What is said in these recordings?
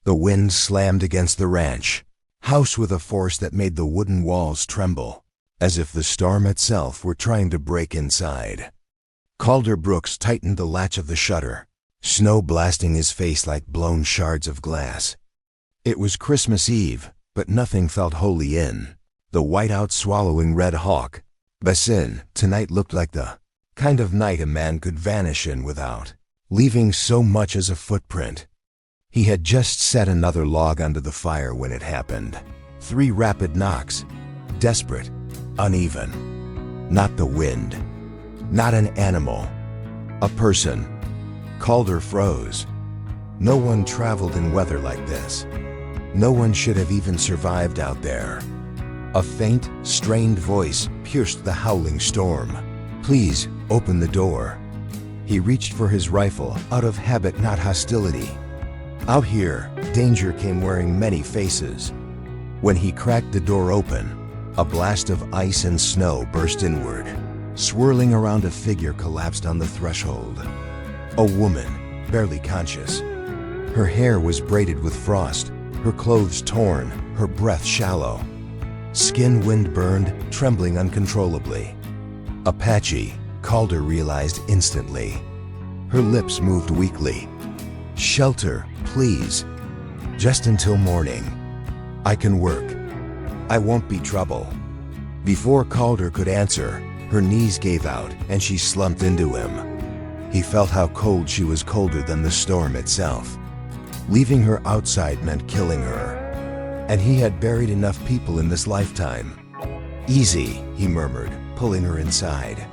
The wind slammed against the ranch house with a force that made the wooden walls tremble, as if the storm itself were trying to break inside. Calder Brooks tightened the latch of the shutter, snow blasting his face like blown shards of glass. It was Christmas Eve, but nothing felt holy in the whiteout swallowing red hawk. Basin, tonight looked like the kind of night a man could vanish in without leaving so much as a footprint. He had just set another log onto the fire when it happened. 3 rapid knocks, desperate, uneven. Not the wind, not an animal, a person. Calder froze. No one traveled in weather like this. No one should have even survived out there. A faint, strained voice pierced the howling storm. "Please, open the door." He reached for his rifle, out of habit, not hostility. Out here, danger came wearing many faces. When he cracked the door open, a blast of ice and snow burst inward. Swirling around, a figure collapsed on the threshold. A woman, barely conscious. Her hair was braided with frost, her clothes torn, her breath shallow. Skin wind-burned, trembling uncontrollably. Apache, Calder realized instantly. Her lips moved weakly. "Shelter, please. Just until morning. I can work. I won't be trouble." Before Calder could answer, her knees gave out and she slumped into him. He felt how cold she was, colder than the storm itself. Leaving her outside meant killing her. And he had buried enough people in this lifetime. "Easy," he murmured, pulling her inside.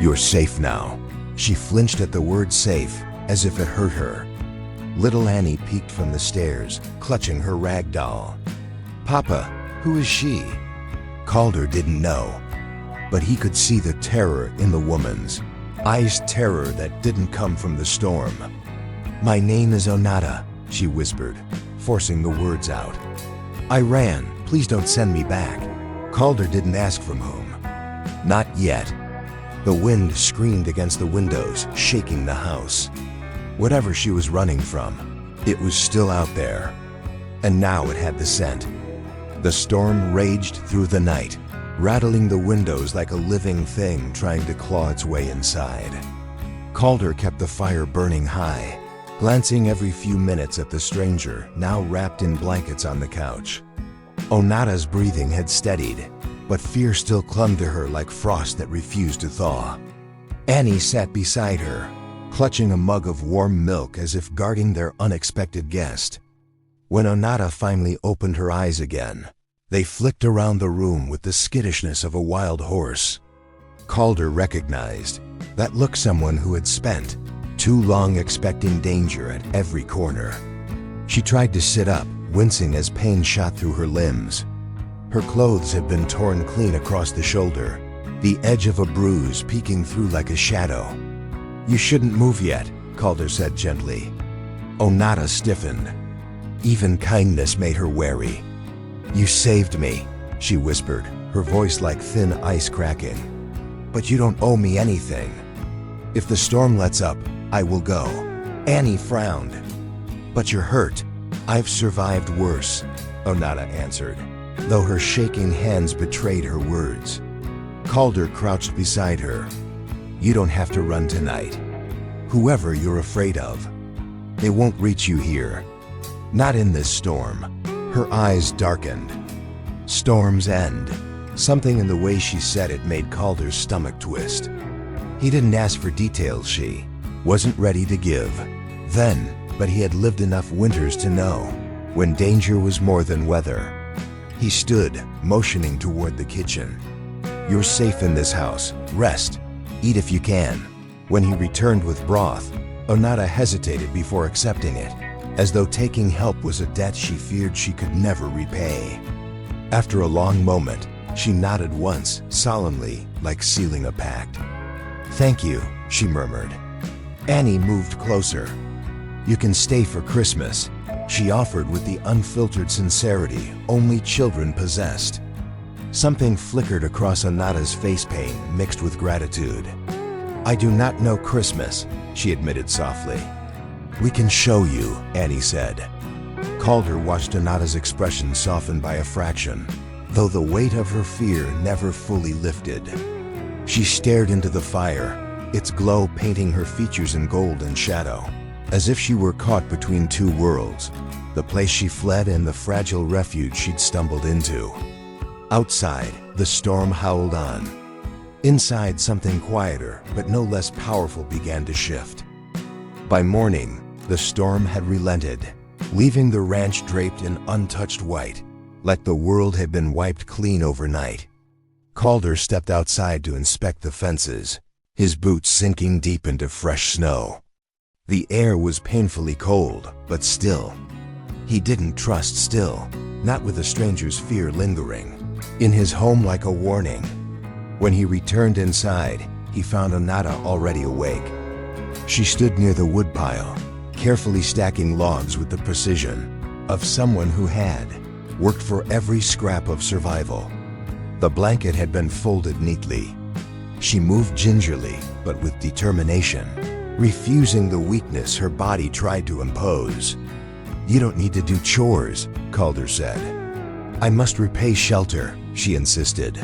"You're safe now." She flinched at the word safe, as if it hurt her. Little Annie peeked from the stairs, clutching her rag doll. "Papa, who is she?" Calder didn't know, but he could see the terror in the woman's eyes, terror that didn't come from the storm. "My name is Onata," she whispered, forcing the words out. "I ran. Please don't send me back." Calder didn't ask from whom. Not yet. The wind screamed against the windows, shaking the house. Whatever she was running from, it was still out there. And now it had the scent. The storm raged through the night, rattling the windows like a living thing trying to claw its way inside. Calder kept the fire burning high, glancing every few minutes at the stranger, now wrapped in blankets on the couch. Onata's breathing had steadied, but fear still clung to her like frost that refused to thaw. Annie sat beside her, clutching a mug of warm milk as if guarding their unexpected guest. When Onata finally opened her eyes again, they flicked around the room with the skittishness of a wild horse. Calder recognized that look, someone who had spent too long expecting danger at every corner. She tried to sit up, wincing as pain shot through her limbs. Her clothes had been torn clean across the shoulder, the edge of a bruise peeking through like a shadow. "You shouldn't move yet," Calder said gently. Onata stiffened. Even kindness made her wary. "You saved me," she whispered, her voice like thin ice cracking. "But you don't owe me anything. If the storm lets up, I will go." Annie frowned. "But you're hurt." "I've survived worse," Onata answered, though her shaking hands betrayed her words. Calder crouched beside her. "You don't have to run tonight. Whoever you're afraid of, they won't reach you here. Not in this storm." Her eyes darkened. "Storms end." Something in the way she said it made Calder's stomach twist. He didn't ask for details she wasn't ready to give then, but he had lived enough winters to know when danger was more than weather. He stood, motioning toward the kitchen. "You're safe in this house. Rest. Eat if you can." When he returned with broth, Onata hesitated before accepting it, as though taking help was a debt she feared she could never repay. After a long moment, she nodded once, solemnly, like sealing a pact. "Thank you," she murmured. Annie moved closer. "You can stay for Christmas," she offered with the unfiltered sincerity only children possessed. Something flickered across Onata's face, pain mixed with gratitude. "I do not know Christmas," she admitted softly. "We can show you," Annie said. Calder watched Onata's expression soften by a fraction, though the weight of her fear never fully lifted. She stared into the fire, its glow painting her features in gold and shadow, as if she were caught between two worlds, the place she fled and the fragile refuge she'd stumbled into. Outside, the storm howled on. Inside, something quieter, but no less powerful began to shift. By morning, the storm had relented, leaving the ranch draped in untouched white, like the world had been wiped clean overnight. Calder stepped outside to inspect the fences, his boots sinking deep into fresh snow. The air was painfully cold, but still. He didn't trust still, not with a stranger's fear lingering in his home like a warning. When he returned inside, he found Onata already awake. She stood near the woodpile, carefully stacking logs with the precision of someone who had worked for every scrap of survival. The blanket had been folded neatly. She moved gingerly, but with determination, refusing the weakness her body tried to impose. "You don't need to do chores," Calder said. "I must repay shelter," she insisted.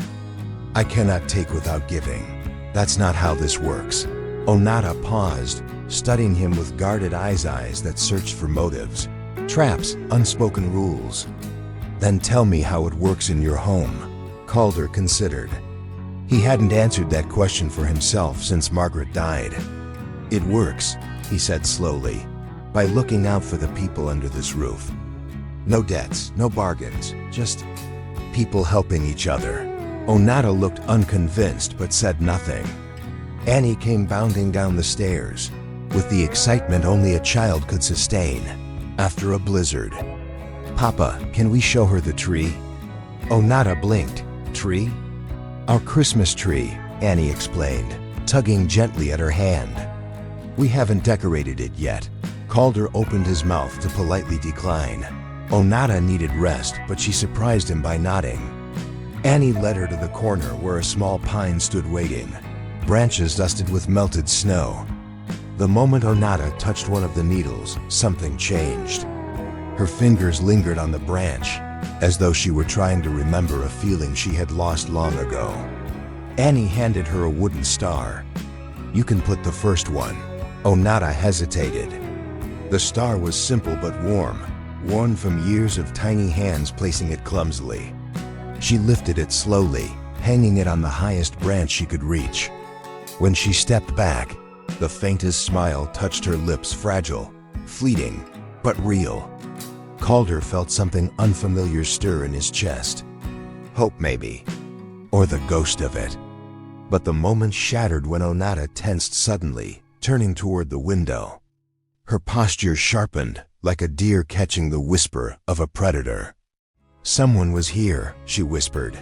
"I cannot take without giving. That's not how this works." Onata paused, studying him with guarded eyes that searched for motives, traps, unspoken rules. "Then tell me how it works in your home," Calder considered. He hadn't answered that question for himself since Margaret died. "It works," he said slowly, "by looking out for the people under this roof. No debts, no bargains, just people helping each other." Onata looked unconvinced but said nothing. Annie came bounding down the stairs, with the excitement only a child could sustain after a blizzard. "Papa, can we show her the tree?" Onata blinked. "Tree?" "Our Christmas tree," Annie explained, tugging gently at her hand. "We haven't decorated it yet." Calder opened his mouth to politely decline. Onata needed rest, but she surprised him by nodding. Annie led her to the corner where a small pine stood waiting, branches dusted with melted snow. The moment Onata touched one of the needles, something changed. Her fingers lingered on the branch, as though she were trying to remember a feeling she had lost long ago. Annie handed her a wooden star. "You can put the first one." Onata hesitated. The star was simple but warm, worn from years of tiny hands placing it clumsily. She lifted it slowly, hanging it on the highest branch she could reach. When she stepped back, the faintest smile touched her lips, fragile, fleeting, but real. Calder felt something unfamiliar stir in his chest. Hope, maybe, or the ghost of it. But the moment shattered when Onata tensed suddenly, turning toward the window. Her posture sharpened, like a deer catching the whisper of a predator. "Someone was here," she whispered.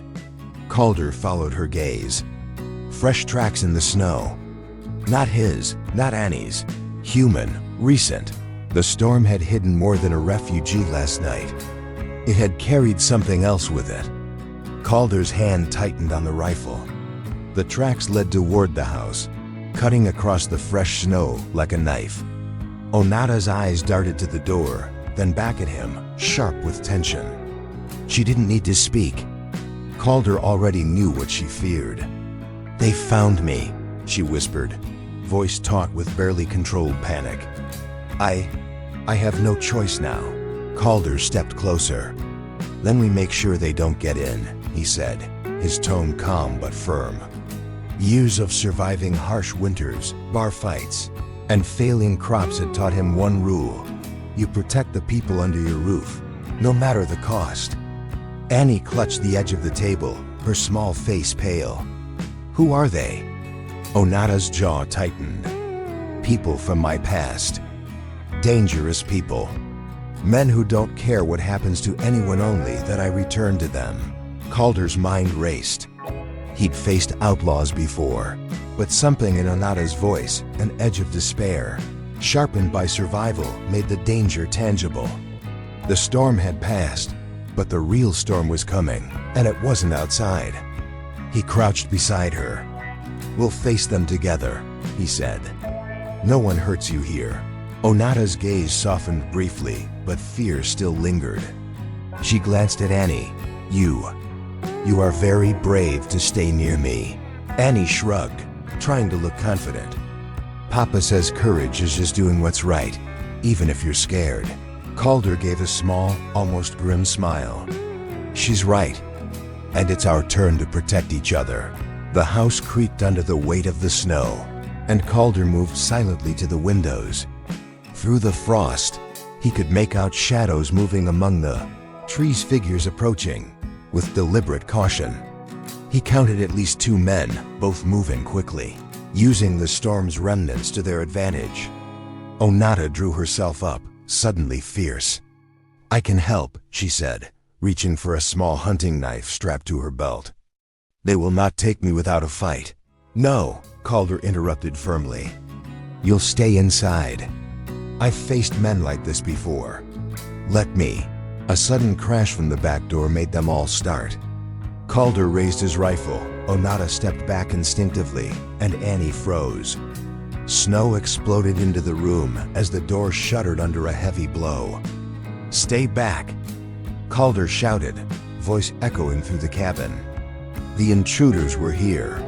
Calder followed her gaze. Fresh tracks in the snow. Not his, not Annie's. Human, recent. The storm had hidden more than a refugee last night. It had carried something else with it. Calder's hand tightened on the rifle. The tracks led toward the house, cutting across the fresh snow like a knife. Onata's eyes darted to the door, then back at him, sharp with tension. She didn't need to speak. Calder already knew what she feared. "They found me," she whispered, voice taut with barely controlled panic. I have no choice now." Calder stepped closer. "Then we make sure they don't get in," he said, his tone calm but firm. Years of surviving harsh winters, bar fights, and failing crops had taught him one rule: you protect the people under your roof, no matter the cost. Annie clutched the edge of the table, her small face pale. "Who are they?" Onata's jaw tightened. "People from my past. Dangerous people. Men who don't care what happens to anyone, only that I return to them." Calder's mind raced. He'd faced outlaws before, but something in Onata's voice, an edge of despair, sharpened by survival, made the danger tangible. The storm had passed, but the real storm was coming, and it wasn't outside. He crouched beside her. "We'll face them together," he said. "No one hurts you here. Onata's gaze softened briefly, but fear still lingered. She glanced at Annie. You are very brave to stay near me." Annie shrugged, trying to look confident. "Papa says courage is just doing what's right, even if you're scared." Calder gave a small, almost grim smile. "She's right, and it's our turn to protect each other." The house creaked under the weight of the snow, and Calder moved silently to the windows. Through the frost, he could make out shadows moving among the trees, figures approaching with deliberate caution. He counted at least 2 men, both moving quickly, using the storm's remnants to their advantage. Onata drew herself up, suddenly fierce. "I can help," she said, reaching for a small hunting knife strapped to her belt. "They will not take me without a fight." "No," Calder interrupted firmly. "You'll stay inside. I've faced men like this before. Let me." A sudden crash from the back door made them all start. Calder raised his rifle, Onata stepped back instinctively, and Annie froze. Snow exploded into the room as the door shuddered under a heavy blow. "Stay back!" Calder shouted, voice echoing through the cabin. The intruders were here.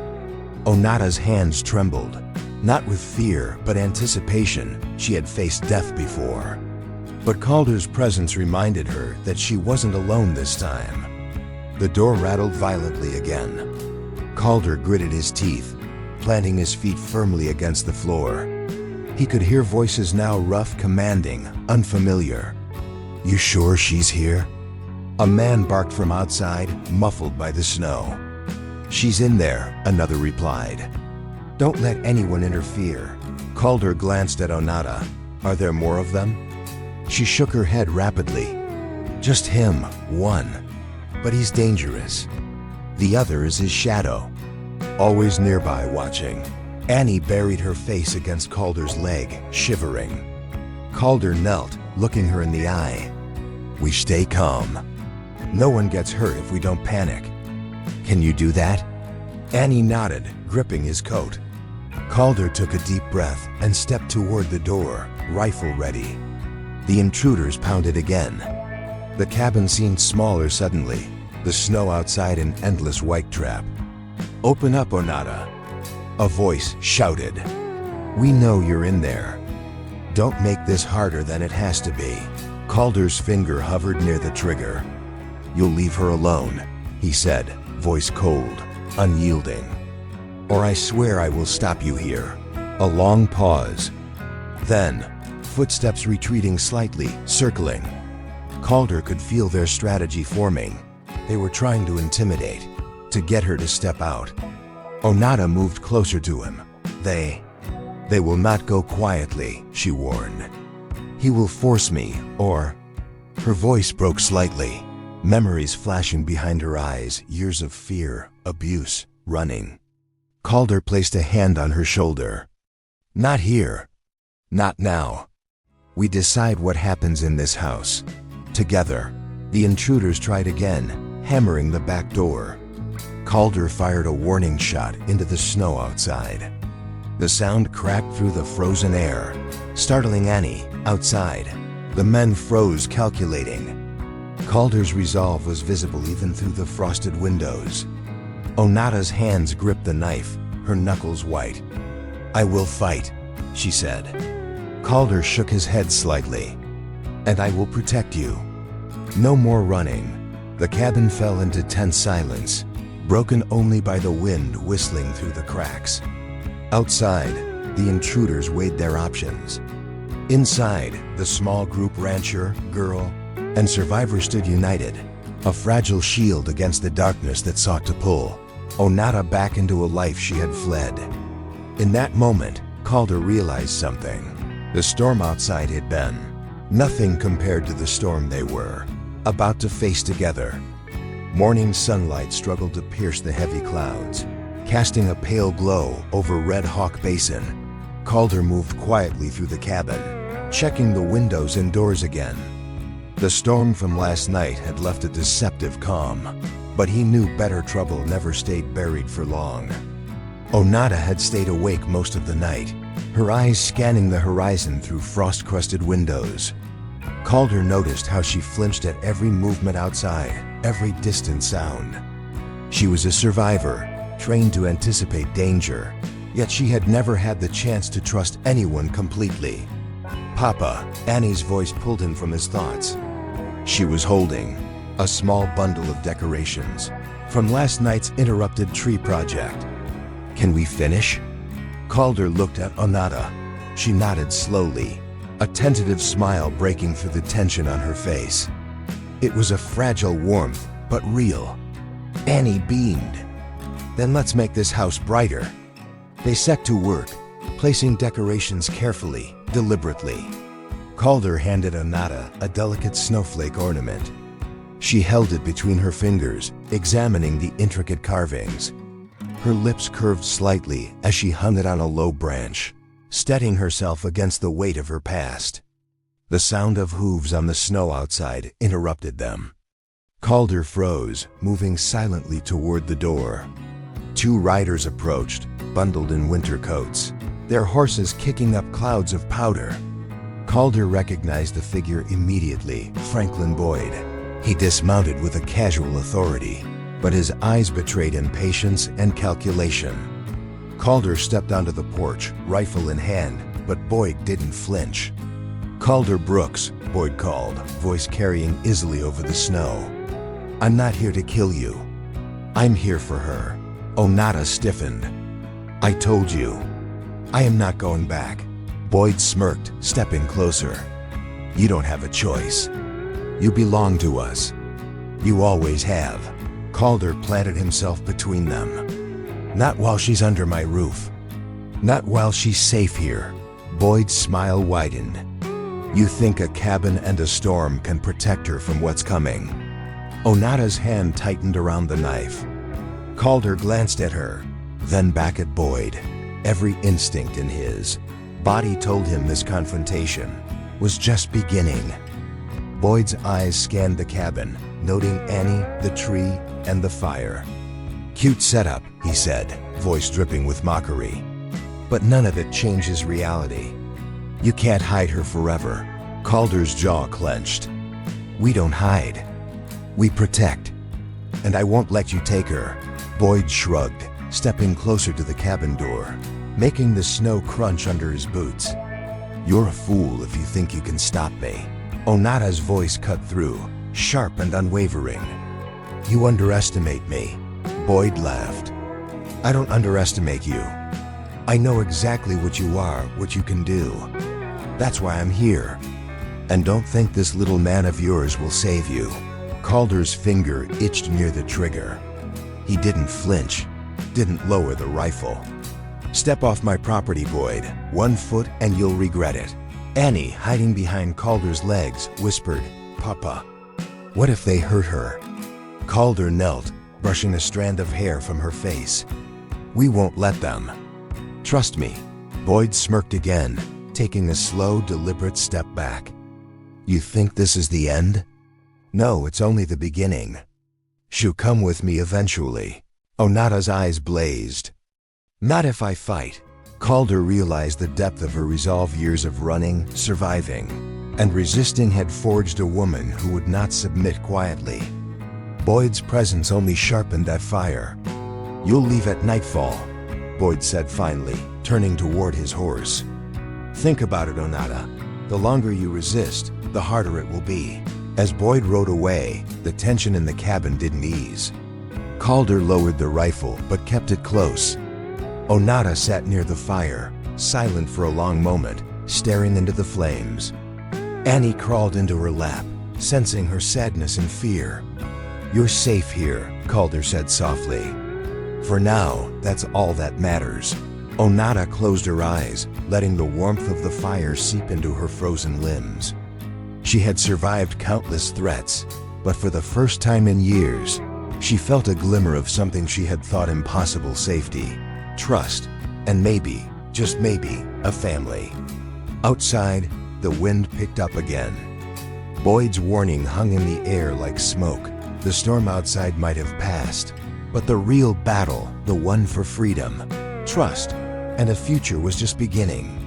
Onata's hands trembled, not with fear but anticipation. She had faced death before. But Calder's presence reminded her that she wasn't alone this time. The door rattled violently again. Calder gritted his teeth, planting his feet firmly against the floor. He could hear voices now, rough, commanding, unfamiliar. "You sure she's here?" A man barked from outside, muffled by the snow. "She's in there," another replied. "Don't let anyone interfere." Calder glanced at Onata. "Are there more of them?" She shook her head rapidly. "Just him, one. But he's dangerous. The other is his shadow, always nearby watching." Annie buried her face against Calder's leg, shivering. Calder knelt, looking her in the eye. "We stay calm. No one gets hurt if we don't panic. Can you do that?" Annie nodded, gripping his coat. Calder took a deep breath and stepped toward the door, rifle ready. The intruders pounded again. The cabin seemed smaller suddenly, the snow outside an endless white trap. "Open up, Onata," a voice shouted. "We know you're in there. Don't make this harder than it has to be." Calder's finger hovered near the trigger. "You'll leave her alone," he said, voice cold, unyielding. "Or I swear I will stop you here." A long pause. Then, footsteps retreating slightly, circling. Calder could feel their strategy forming. They were trying to intimidate, to get her to step out. Onata moved closer to him. They will not go quietly," she warned. "He will force me, or..." Her voice broke slightly, memories flashing behind her eyes, years of fear, abuse, running. Calder placed a hand on her shoulder. "Not here. Not now. We decide what happens in this house. Together." The intruders tried again, hammering the back door. Calder fired a warning shot into the snow outside. The sound cracked through the frozen air, startling Annie, outside. The men froze, calculating. Calder's resolve was visible even through the frosted windows. Onata's hands gripped the knife, her knuckles white. "I will fight," she said. Calder shook his head slightly. "And I will protect you. No more running." The cabin fell into tense silence, broken only by the wind whistling through the cracks. Outside, the intruders weighed their options. Inside, the small group, rancher, girl, and survivor, stood united, a fragile shield against the darkness that sought to pull Onata back into a life she had fled. In that moment, Calder realized something. The storm outside had been nothing compared to the storm they were about to face together. Morning sunlight struggled to pierce the heavy clouds, casting a pale glow over Red Hawk Basin. Calder moved quietly through the cabin, checking the windows and doors again. The storm from last night had left a deceptive calm, but he knew better trouble never stayed buried for long. Onata had stayed awake most of the night, her eyes scanning the horizon through frost-crusted windows. Calder noticed how she flinched at every movement outside, every distant sound. She was a survivor, trained to anticipate danger, yet she had never had the chance to trust anyone completely. "Papa," Annie's voice pulled him from his thoughts. She was holding a small bundle of decorations from last night's interrupted tree project. "Can we finish?" Calder looked at Onata. She nodded slowly, a tentative smile breaking through the tension on her face. It was a fragile warmth, but real. Annie beamed. "Then let's make this house brighter." They set to work, placing decorations carefully, deliberately. Calder handed Onata a delicate snowflake ornament. She held it between her fingers, examining the intricate carvings. Her lips curved slightly as she hung it on a low branch, steadying herself against the weight of her past. The sound of hooves on the snow outside interrupted them. Calder froze, moving silently toward the door. Two riders approached, bundled in winter coats, their horses kicking up clouds of powder. Calder recognized the figure immediately, Franklin Boyd. He dismounted with a casual authority, but his eyes betrayed impatience and calculation. Calder stepped onto the porch, rifle in hand, but Boyd didn't flinch. "Calder Brooks," Boyd called, voice carrying easily over the snow. "I'm not here to kill you. I'm here for her." Onata stiffened. "I told you. I am not going back." Boyd smirked, stepping closer. "You don't have a choice. You belong to us. You always have." Calder planted himself between them. "Not while she's under my roof. Not while she's safe here." Boyd's smile widened. "You think a cabin and a storm can protect her from what's coming?" Onata's hand tightened around the knife. Calder glanced at her, then back at Boyd. Every instinct in his body told him this confrontation was just beginning. Boyd's eyes scanned the cabin, noting Annie, the tree, and the fire. "Cute setup," he said, voice dripping with mockery. "But none of it changes reality. You can't hide her forever." Calder's jaw clenched. "We don't hide. We protect. And I won't let you take her." Boyd shrugged, stepping closer to the cabin door, making the snow crunch under his boots. "You're a fool if you think you can stop me." Onata's voice cut through, sharp and unwavering. "You underestimate me." Boyd laughed. "I don't underestimate you. I know exactly what you are, what you can do. That's why I'm here. And don't think this little man of yours will save you." Calder's finger itched near the trigger. He didn't flinch, didn't lower the rifle. "Step off my property, Boyd. 1 foot and you'll regret it." Annie, hiding behind Calder's legs, whispered, "Papa, what if they hurt her?" Calder knelt, brushing a strand of hair from her face. "We won't let them. Trust me." Boyd smirked again, taking a slow, deliberate step back. "You think this is the end?" "No, it's only the beginning. She'll come with me eventually." Onata's eyes blazed. "Not if I fight." Calder realized the depth of her resolve. Years of running, surviving, and resisting had forged a woman who would not submit quietly. Boyd's presence only sharpened that fire. "You'll leave at nightfall," Boyd said finally, turning toward his horse. "Think about it, Onata. The longer you resist, the harder it will be." As Boyd rode away, the tension in the cabin didn't ease. Calder lowered the rifle but kept it close. Onata sat near the fire, silent for a long moment, staring into the flames. Annie crawled into her lap, sensing her sadness and fear. "You're safe here," Calder said softly. "For now, that's all that matters." Onata closed her eyes, letting the warmth of the fire seep into her frozen limbs. She had survived countless threats, but for the first time in years, she felt a glimmer of something she had thought impossible: safety, trust, and maybe, just maybe, a family. Outside, the wind picked up again. Boyd's warning hung in the air like smoke. The storm outside might have passed, but the real battle, the one for freedom, trust, and a future was just beginning.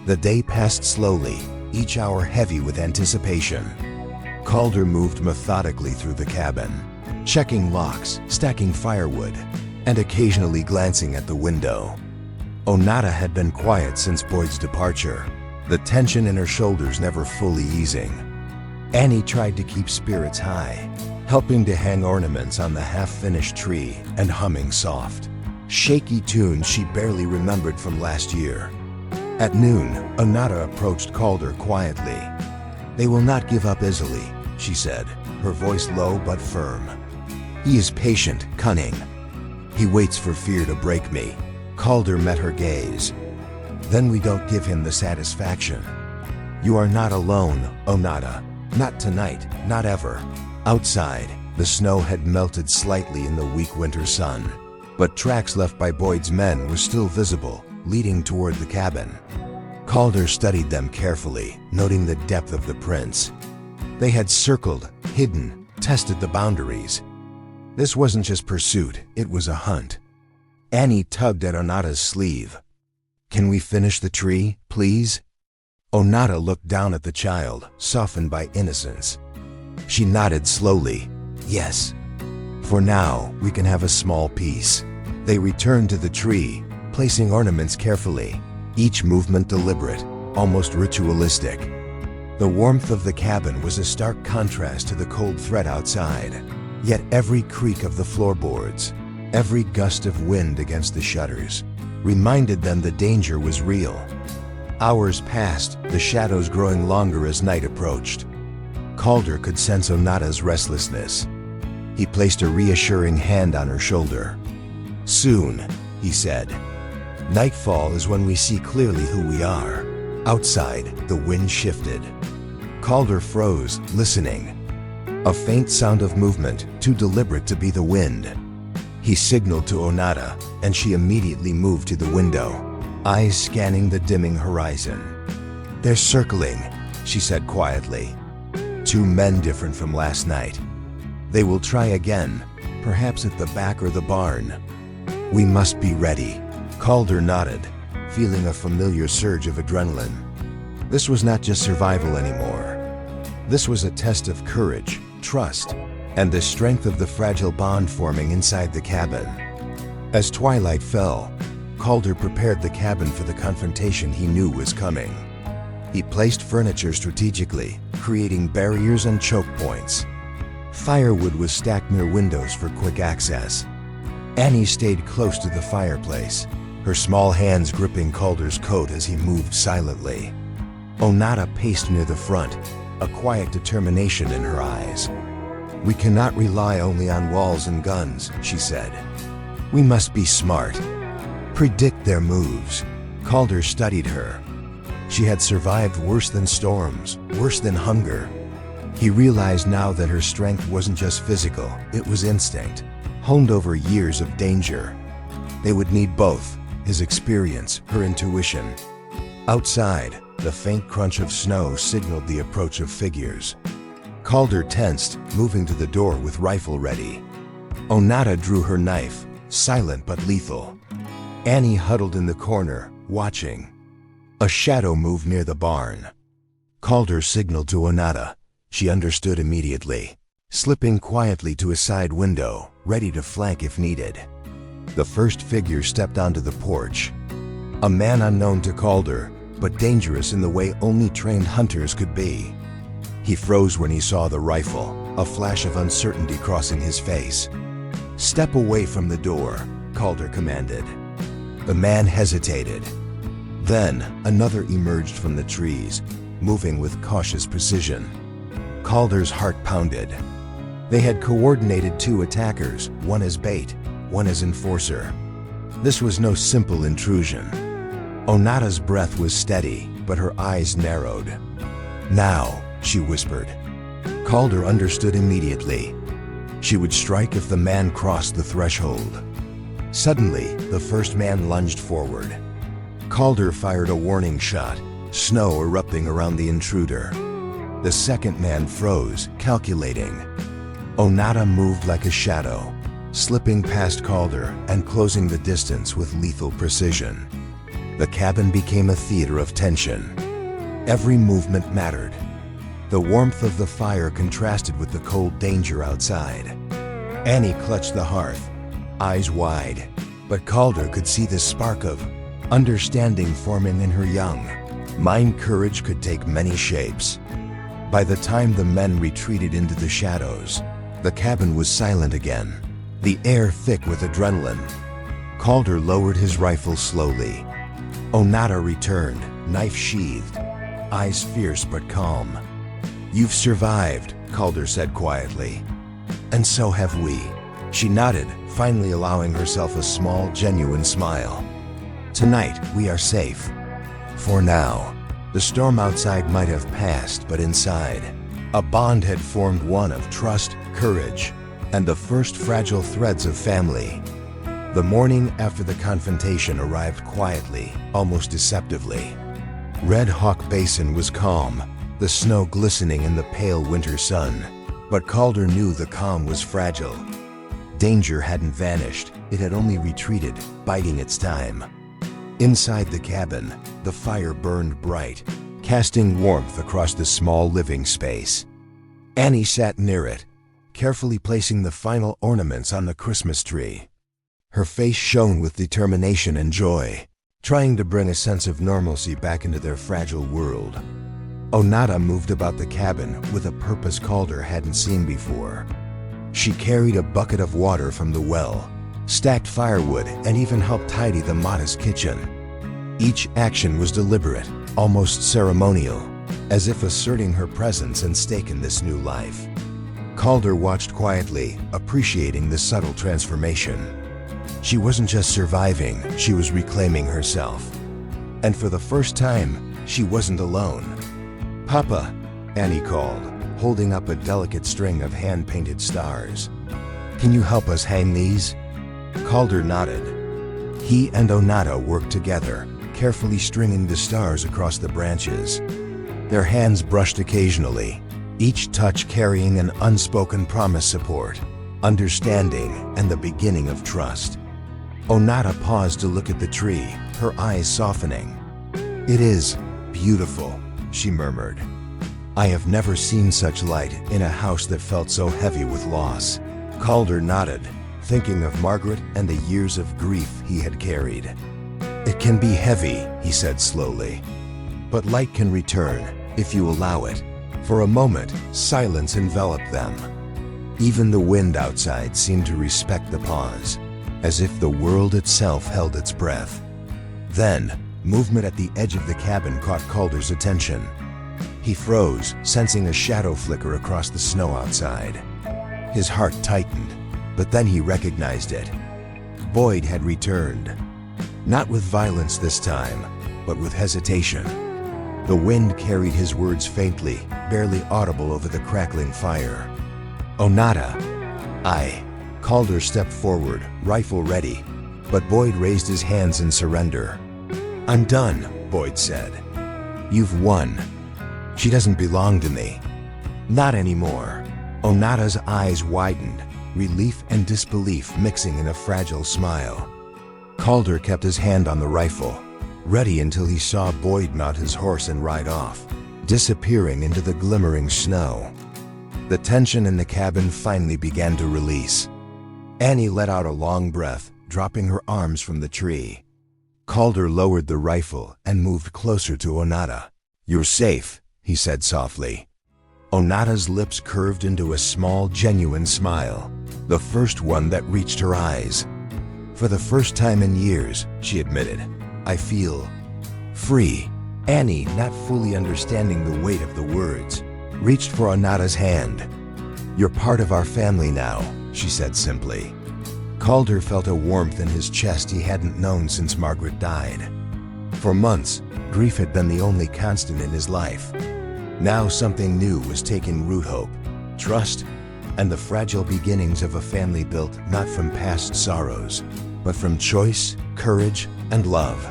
The day passed slowly, each hour heavy with anticipation. Calder moved methodically through the cabin, checking locks, stacking firewood, and occasionally glancing at the window. Onata had been quiet since Boyd's departure, the tension in her shoulders never fully easing. Annie tried to keep spirits high, helping to hang ornaments on the half-finished tree and humming soft, shaky tunes she barely remembered from last year. At noon, Onata approached Calder quietly. "They will not give up easily," she said, her voice low but firm. "He is patient, cunning. He waits for fear to break me." Calder met her gaze. "Then we don't give him the satisfaction." "You are not alone, Onata. Not tonight, not ever." Outside, the snow had melted slightly in the weak winter sun, but tracks left by Boyd's men were still visible, leading toward the cabin. Calder studied them carefully, noting the depth of the prints. They had circled, hidden, tested the boundaries. This wasn't just pursuit, it was a hunt. Annie tugged at Onata's sleeve. "Can we finish the tree, please?" Onata looked down at the child, softened by innocence. She nodded slowly. "Yes. For now, we can have a small piece." They returned to the tree, placing ornaments carefully, each movement deliberate, almost ritualistic. The warmth of the cabin was a stark contrast to the cold threat outside, yet every creak of the floorboards, every gust of wind against the shutters, reminded them the danger was real. Hours passed, the shadows growing longer as night approached. Calder could sense Onata's restlessness. He placed a reassuring hand on her shoulder. "Soon," he said. "Nightfall is when we see clearly who we are." Outside, the wind shifted. Calder froze, listening. A faint sound of movement, too deliberate to be the wind. He signaled to Onata, and she immediately moved to the window, eyes scanning the dimming horizon. "They're circling," she said quietly. "Two men different from last night. They will try again, perhaps at the back or the barn. We must be ready." Calder nodded, feeling a familiar surge of adrenaline. This was not just survival anymore. This was a test of courage, trust, and the strength of the fragile bond forming inside the cabin. As twilight fell, Calder prepared the cabin for the confrontation he knew was coming. He placed furniture strategically, creating barriers and choke points. Firewood was stacked near windows for quick access. Annie stayed close to the fireplace, her small hands gripping Calder's coat as he moved silently. Onata paced near the front, a quiet determination in her eyes. "We cannot rely only on walls and guns," she said. "We must be smart. Predict their moves." Calder studied her. She had survived worse than storms, worse than hunger. He realized now that her strength wasn't just physical, it was instinct, honed over years of danger. They would need both, his experience, her intuition. Outside, the faint crunch of snow signaled the approach of figures. Calder tensed, moving to the door with rifle ready. Onata drew her knife, silent but lethal. Annie huddled in the corner, watching. A shadow moved near the barn. Calder signaled to Onata. She understood immediately, slipping quietly to a side window, ready to flank if needed. The first figure stepped onto the porch. A man unknown to Calder, but dangerous in the way only trained hunters could be. He froze when he saw the rifle, a flash of uncertainty crossing his face. "Step away from the door," Calder commanded. The man hesitated. Then another emerged from the trees, moving with cautious precision. Calder's heart pounded. They had coordinated two attackers, one as bait, one as enforcer. This was no simple intrusion. Onata's breath was steady, but her eyes narrowed. "Now," she whispered. Calder understood immediately. She would strike if the man crossed the threshold. Suddenly, the first man lunged forward. Calder fired a warning shot, snow erupting around the intruder. The second man froze, calculating. Onata moved like a shadow, slipping past Calder and closing the distance with lethal precision. The cabin became a theater of tension. Every movement mattered. The warmth of the fire contrasted with the cold danger outside. Annie clutched the hearth, eyes wide, but Calder could see the spark of understanding forming in her young mind. Courage could take many shapes. By the time the men retreated into the shadows, the cabin was silent again, the air thick with adrenaline. Calder lowered his rifle slowly. Onata returned, knife sheathed, eyes fierce but calm. "You've survived," Calder said quietly. "And so have we." She nodded, finally allowing herself a small, genuine smile. "Tonight, we are safe. For now." The storm outside might have passed, but inside, a bond had formed, one of trust, courage, and the first fragile threads of family. The morning after the confrontation arrived quietly, almost deceptively. Red Hawk Basin was calm, the snow glistening in the pale winter sun. But Calder knew the calm was fragile. Danger hadn't vanished, it had only retreated, biding its time. Inside the cabin, the fire burned bright, casting warmth across the small living space. Annie sat near it, carefully placing the final ornaments on the Christmas tree. Her face shone with determination and joy, trying to bring a sense of normalcy back into their fragile world. Onata moved about the cabin with a purpose Calder hadn't seen before. She carried a bucket of water from the well, stacked firewood, and even helped tidy the modest kitchen. Each action was deliberate, almost ceremonial, as if asserting her presence and stake in this new life. Calder watched quietly, appreciating the subtle transformation. She wasn't just surviving, she was reclaiming herself. And for the first time, she wasn't alone. "Papa," Annie called, holding up a delicate string of hand-painted stars. "Can you help us hang these?" Calder nodded. He and Onata worked together, carefully stringing the stars across the branches. Their hands brushed occasionally, each touch carrying an unspoken promise: support, understanding, and the beginning of trust. Onata paused to look at the tree, her eyes softening. "It is beautiful," she murmured. "I have never seen such light in a house that felt so heavy with loss." Calder nodded, thinking of Margaret and the years of grief he had carried. "It can be heavy," he said slowly, "but light can return, if you allow it." For a moment, silence enveloped them. Even the wind outside seemed to respect the pause, as if the world itself held its breath. Then, movement at the edge of the cabin caught Calder's attention. He froze, sensing a shadow flicker across the snow outside. His heart tightened, but then he recognized it. Boyd had returned. Not with violence this time, but with hesitation. The wind carried his words faintly, barely audible over the crackling fire. "Onata." Calder stepped forward, rifle ready, but Boyd raised his hands in surrender. "I'm done," Boyd said. "You've won. She doesn't belong to me." "Not anymore." Onata's eyes widened, relief and disbelief mixing in a fragile smile. Calder kept his hand on the rifle, ready until he saw Boyd mount his horse and ride off, disappearing into the glimmering snow. The tension in the cabin finally began to release. Annie let out a long breath, dropping her arms from the tree. Calder lowered the rifle and moved closer to Onata. "You're safe," he said softly. Onata's lips curved into a small, genuine smile, the first one that reached her eyes. "For the first time in years," she admitted, "I feel free." Annie, not fully understanding the weight of the words, reached for Onata's hand. "You're part of our family now," she said simply. Calder felt a warmth in his chest he hadn't known since Margaret died. For months, grief had been the only constant in his life. Now something new was taking root: hope, trust, and the fragile beginnings of a family built not from past sorrows, but from choice, courage, and love.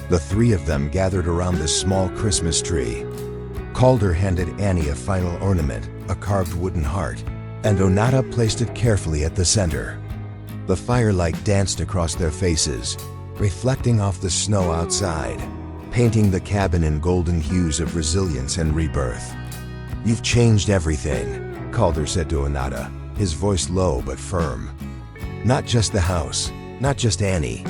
The three of them gathered around the small Christmas tree. Calder handed Annie a final ornament, a carved wooden heart, and Onata placed it carefully at the center. The firelight danced across their faces, reflecting off the snow outside, painting the cabin in golden hues of resilience and rebirth. "You've changed everything," Calder said to Onata, his voice low but firm. "Not just the house, not just Annie.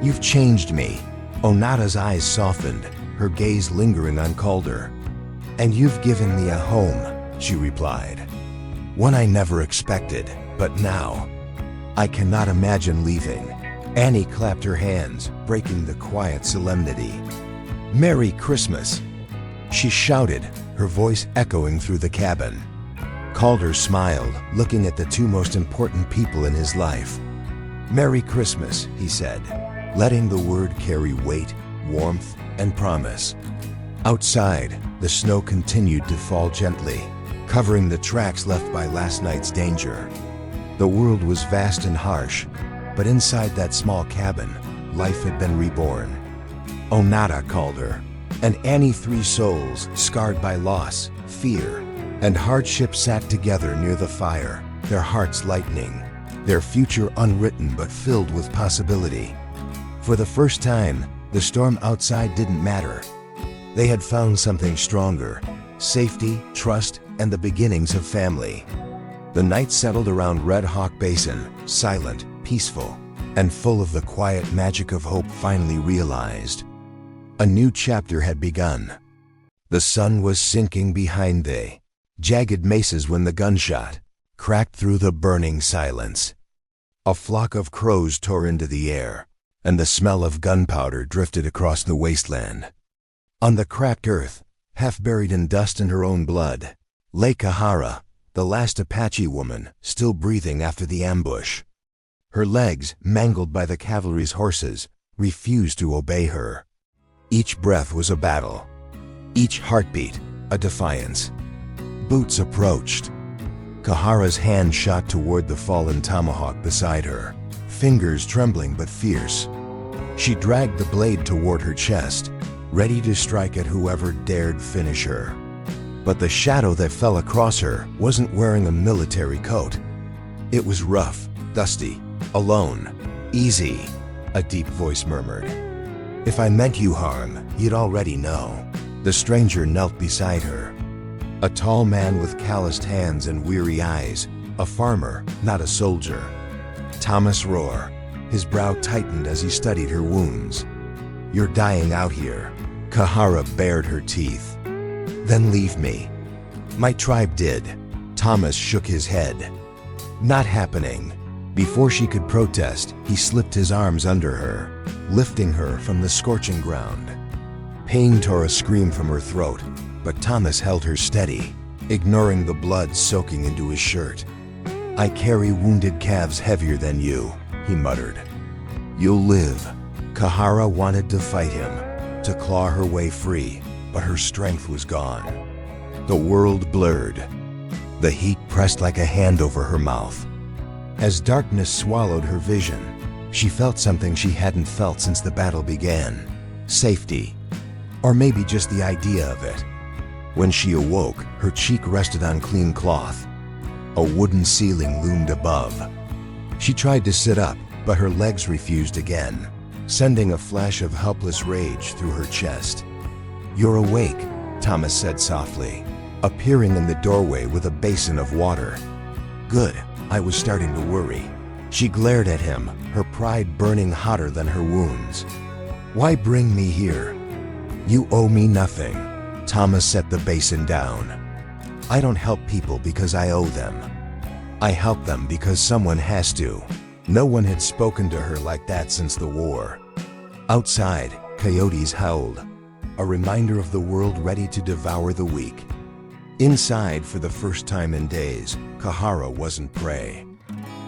You've changed me." Onata's eyes softened, her gaze lingering on Calder. "And you've given me a home," she replied. "One I never expected, but now I cannot imagine leaving." Annie clapped her hands, breaking the quiet solemnity. "Merry Christmas!" she shouted, her voice echoing through the cabin. Calder smiled, looking at the two most important people in his life. "Merry Christmas," he said, letting the word carry weight, warmth, and promise. Outside, the snow continued to fall gently, covering the tracks left by last night's danger. The world was vast and harsh, but inside that small cabin, life had been reborn. Onata, Calder, and Annie, three souls scarred by loss, fear, and hardship, sat together near the fire, their hearts lightening, their future unwritten but filled with possibility. For the first time, the storm outside didn't matter. They had found something stronger: safety, trust, and the beginnings of family. The night settled around Red Hawk Basin, silent, peaceful, and full of the quiet magic of hope finally realized. A new chapter had begun. The sun was sinking behind the jagged mesas when the gunshot cracked through the burning silence. A flock of crows tore into the air, and the smell of gunpowder drifted across the wasteland. On the cracked earth, half buried in dust and her own blood, lay Kahara, the last Apache woman, still breathing after the ambush. Her legs, mangled by the cavalry's horses, refused to obey her. Each breath was a battle. Each heartbeat, a defiance. Boots approached. Kahara's hand shot toward the fallen tomahawk beside her, fingers trembling but fierce. She dragged the blade toward her chest, ready to strike at whoever dared finish her. But the shadow that fell across her wasn't wearing a military coat. It was rough, dusty, alone, easy, a deep voice murmured. "If I meant you harm, you'd already know." The stranger knelt beside her. A tall man with calloused hands and weary eyes, a farmer, not a soldier. Thomas Rohr, his brow tightened as he studied her wounds. "You're dying out here." Kahara bared her teeth. "Then leave me." "My tribe did." Thomas shook his head. "Not happening." Before she could protest, he slipped his arms under her, lifting her from the scorching ground. Pain tore a scream from her throat, but Thomas held her steady, ignoring the blood soaking into his shirt. "I carry wounded calves heavier than you," he muttered. "You'll live." Kahara wanted to fight him, to claw her way free, but her strength was gone. The world blurred. The heat pressed like a hand over her mouth. As darkness swallowed her vision, she felt something she hadn't felt since the battle began. Safety. Or maybe just the idea of it. When she awoke, her cheek rested on clean cloth. A wooden ceiling loomed above. She tried to sit up, but her legs refused again, sending a flash of helpless rage through her chest. "You're awake," Thomas said softly, appearing in the doorway with a basin of water. "Good." I was starting to worry. She glared at him, her pride burning hotter than her wounds. "Why bring me here?" "You owe me nothing." Thomas set the basin down. "I don't help people because I owe them. I help them because someone has to." No one had spoken to her like that since the war. Outside, coyotes howled, a reminder of the world ready to devour the weak. Inside, for the first time in days, Kahara wasn't prey.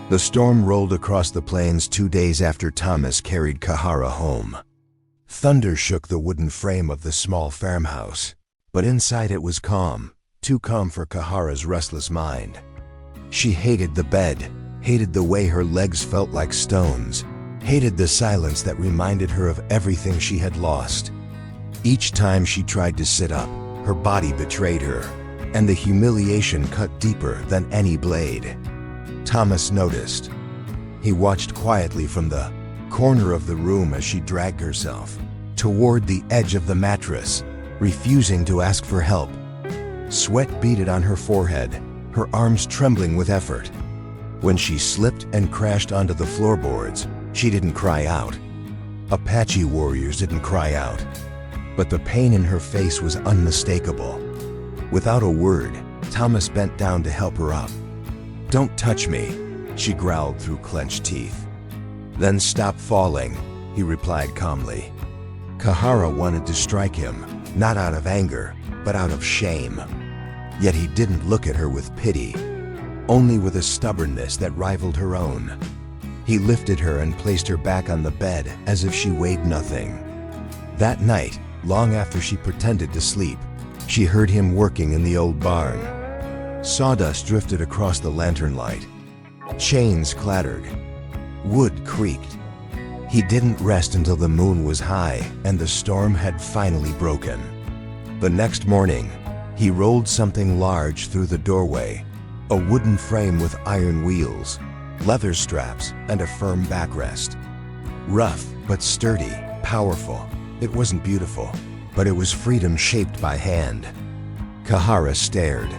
The storm rolled across the plains 2 days after Thomas carried Kahara home. Thunder shook the wooden frame of the small farmhouse, but inside it was calm, too calm for Kahara's restless mind. She hated the bed, hated the way her legs felt like stones, hated the silence that reminded her of everything she had lost. Each time she tried to sit up, her body betrayed her, and the humiliation cut deeper than any blade. Thomas noticed. He watched quietly from the corner of the room as she dragged herself toward the edge of the mattress, refusing to ask for help. Sweat beaded on her forehead, her arms trembling with effort. When she slipped and crashed onto the floorboards, she didn't cry out. Apache warriors didn't cry out. But the pain in her face was unmistakable. Without a word, Thomas bent down to help her up. "Don't touch me," she growled through clenched teeth. "Then stop falling," he replied calmly. Kahara wanted to strike him, not out of anger, but out of shame. Yet he didn't look at her with pity, only with a stubbornness that rivaled her own. He lifted her and placed her back on the bed as if she weighed nothing. That night, long after she pretended to sleep, she heard him working in the old barn. Sawdust drifted across the lantern light. Chains clattered. Wood creaked. He didn't rest until the moon was high and the storm had finally broken. The next morning, he rolled something large through the doorway, a wooden frame with iron wheels, leather straps, and a firm backrest. Rough but sturdy, powerful. It wasn't beautiful, but it was freedom shaped by hand. Kahara stared.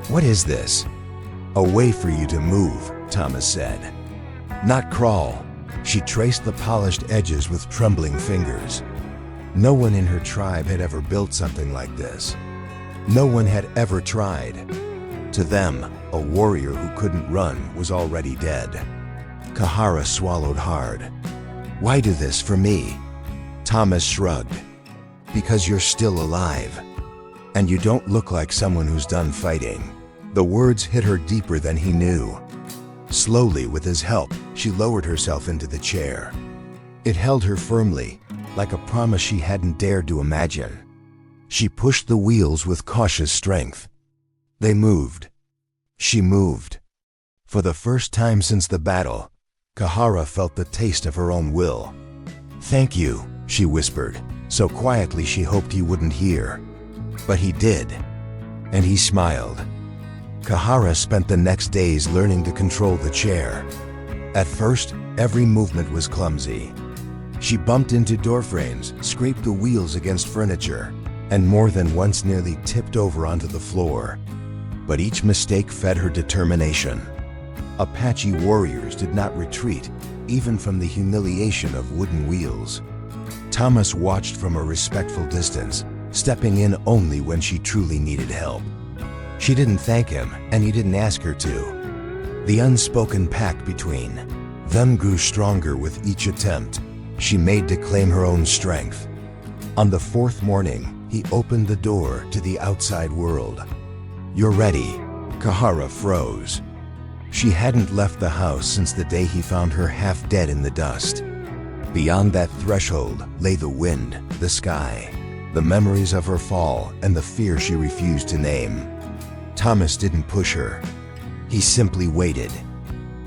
"What is this?" "A way for you to move," Thomas said. "Not crawl." She traced the polished edges with trembling fingers. No one in her tribe had ever built something like this. No one had ever tried. To them, a warrior who couldn't run was already dead. Kahara swallowed hard. "Why do this for me?" Thomas shrugged. "Because you're still alive. And you don't look like someone who's done fighting." The words hit her deeper than he knew. Slowly, with his help, she lowered herself into the chair. It held her firmly, like a promise she hadn't dared to imagine. She pushed the wheels with cautious strength. They moved. She moved. For the first time since the battle, Kahara felt the taste of her own will. "Thank you," she whispered, so quietly she hoped he wouldn't hear. But he did, and he smiled. Kahara spent the next days learning to control the chair. At first, every movement was clumsy. She bumped into doorframes, scraped the wheels against furniture, and more than once nearly tipped over onto the floor. But each mistake fed her determination. Apache warriors did not retreat, even from the humiliation of wooden wheels. Thomas watched from a respectful distance, stepping in only when she truly needed help. She didn't thank him, and he didn't ask her to. The unspoken pact between them grew stronger with each attempt she made to claim her own strength. On the fourth morning, he opened the door to the outside world. "You're ready." Kahara froze. She hadn't left the house since the day he found her half dead in the dust. Beyond that threshold lay the wind, the sky, the memories of her fall, and the fear she refused to name. Thomas didn't push her. He simply waited.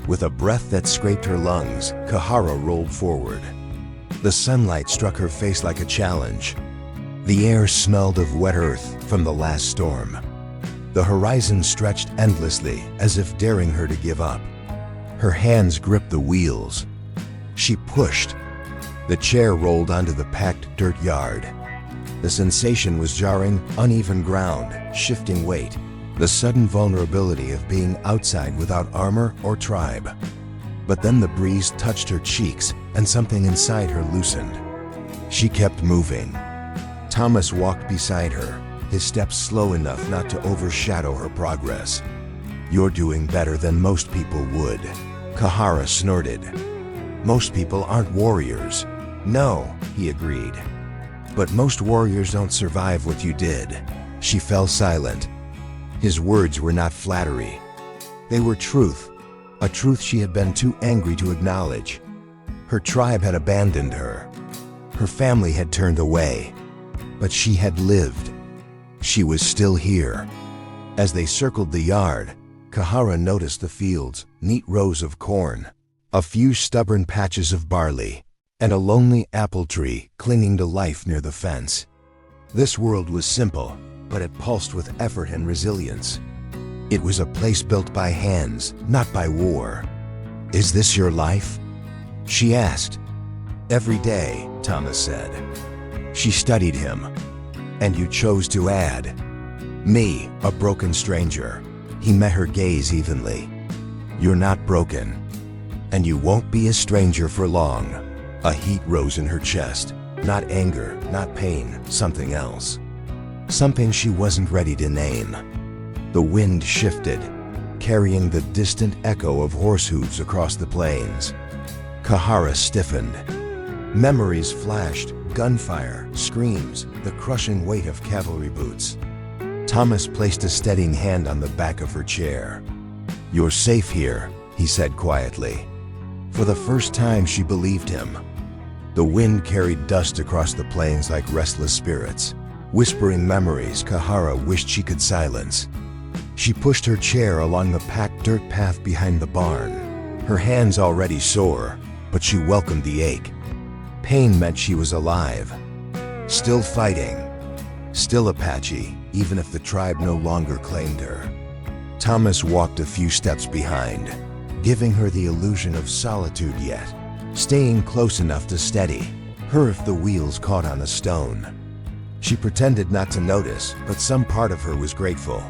With a breath that scraped her lungs, Kahara rolled forward. The sunlight struck her face like a challenge. The air smelled of wet earth from the last storm. The horizon stretched endlessly, as if daring her to give up. Her hands gripped the wheels. She pushed. The chair rolled onto the packed dirt yard. The sensation was jarring, uneven ground, shifting weight, the sudden vulnerability of being outside without armor or tribe. But then the breeze touched her cheeks, and something inside her loosened. She kept moving. Thomas walked beside her, his steps slow enough not to overshadow her progress. "You're doing better than most people would," Kahara snorted. "Most people aren't warriors." "No," he agreed. "But most warriors don't survive what you did." She fell silent. His words were not flattery. They were truth, a truth she had been too angry to acknowledge. Her tribe had abandoned her. Her family had turned away. But she had lived. She was still here. As they circled the yard, Kahara noticed the fields, neat rows of corn, a few stubborn patches of barley, and a lonely apple tree clinging to life near the fence. This world was simple, but it pulsed with effort and resilience. It was a place built by hands, not by war. "Is this your life?" she asked, Every day, Thomas said. She studied him. And you chose to add me, a broken stranger. He met her gaze evenly. You're not broken. And you won't be a stranger for long. A heat rose in her chest. Not anger, not pain, something else. Something she wasn't ready to name. The wind shifted, carrying the distant echo of horse hooves across the plains. Kahara stiffened. Memories flashed, gunfire, screams, the crushing weight of cavalry boots. Thomas placed a steadying hand on the back of her chair. You're safe here, he said quietly. For the first time, she believed him. The wind carried dust across the plains like restless spirits, whispering memories Kahara wished she could silence. She pushed her chair along the packed dirt path behind the barn. Her hands already sore, but she welcomed the ache. Pain meant she was alive, still fighting, still Apache, even if the tribe no longer claimed her. Thomas walked a few steps behind, giving her the illusion of solitude yet, staying close enough to steady her if the wheels caught on a stone. She pretended not to notice, but some part of her was grateful.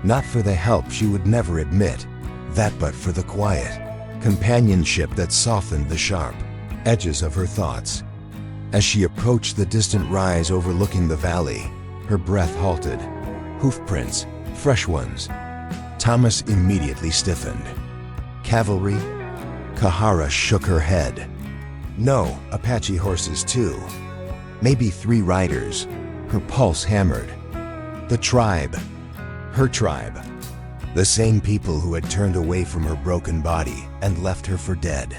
Not for the help she would never admit, but for the quiet companionship that softened the sharp edges of her thoughts. As she approached the distant rise overlooking the valley, her breath halted. Hoofprints, fresh ones. Thomas immediately stiffened. Cavalry? Kahara shook her head. No, Apache horses too. Maybe 3 riders. Her pulse hammered. The tribe. Her tribe. The same people who had turned away from her broken body and left her for dead.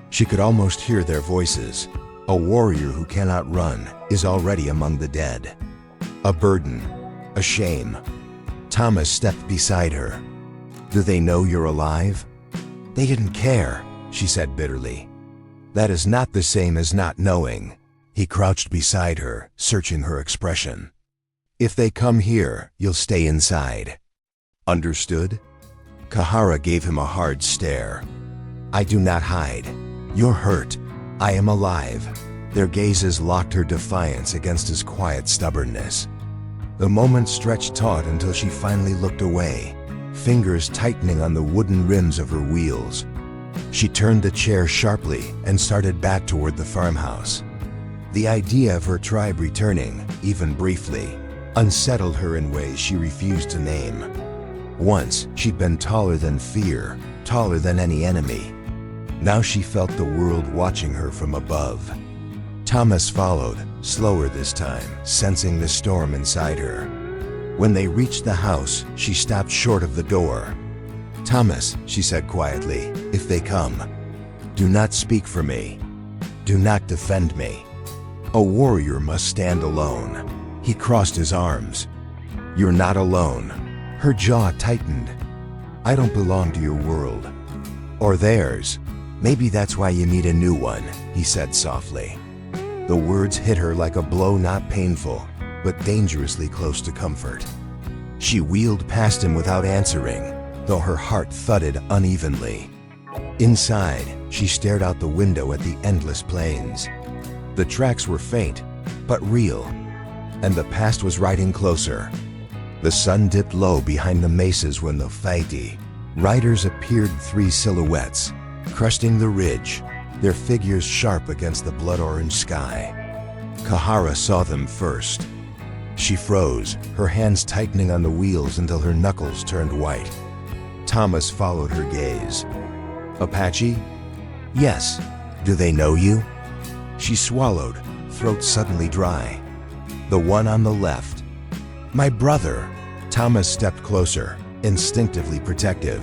She could almost hear their voices. A warrior who cannot run is already among the dead. A burden. A shame. Thomas stepped beside her. Do they know you're alive? They didn't care, she said bitterly. That is not the same as not knowing. He crouched beside her, searching her expression. If they come here, you'll stay inside. Understood? Kahara gave him a hard stare. I do not hide. You're hurt. I am alive. Their gazes locked her defiance against his quiet stubbornness. The moment stretched taut until she finally looked away, fingers tightening on the wooden rims of her wheels. She turned the chair sharply and started back toward the farmhouse. The idea of her tribe returning, even briefly, unsettled her in ways she refused to name. Once, she'd been taller than fear, taller than any enemy. Now she felt the world watching her from above. Thomas followed, slower this time, sensing the storm inside her. When they reached the house, she stopped short of the door. Thomas, she said quietly, if they come, do not speak for me. Do not defend me. A warrior must stand alone. He crossed his arms. You're not alone. Her jaw tightened. I don't belong to your world. Or theirs. Maybe that's why you need a new one, he said softly. The words hit her like a blow, not painful, but dangerously close to comfort. She wheeled past him without answering, though her heart thudded unevenly. Inside, she stared out the window at the endless plains. The tracks were faint, but real, and the past was riding closer. The sun dipped low behind the mesas when the Faiti riders appeared, 3 silhouettes, cresting the ridge, their figures sharp against the blood-orange sky. Kahara saw them first. She froze, her hands tightening on the wheels until her knuckles turned white. Thomas followed her gaze. Apache? Yes. Do they know you? She swallowed, throat suddenly dry. The one on the left. My brother. Thomas stepped closer, instinctively protective.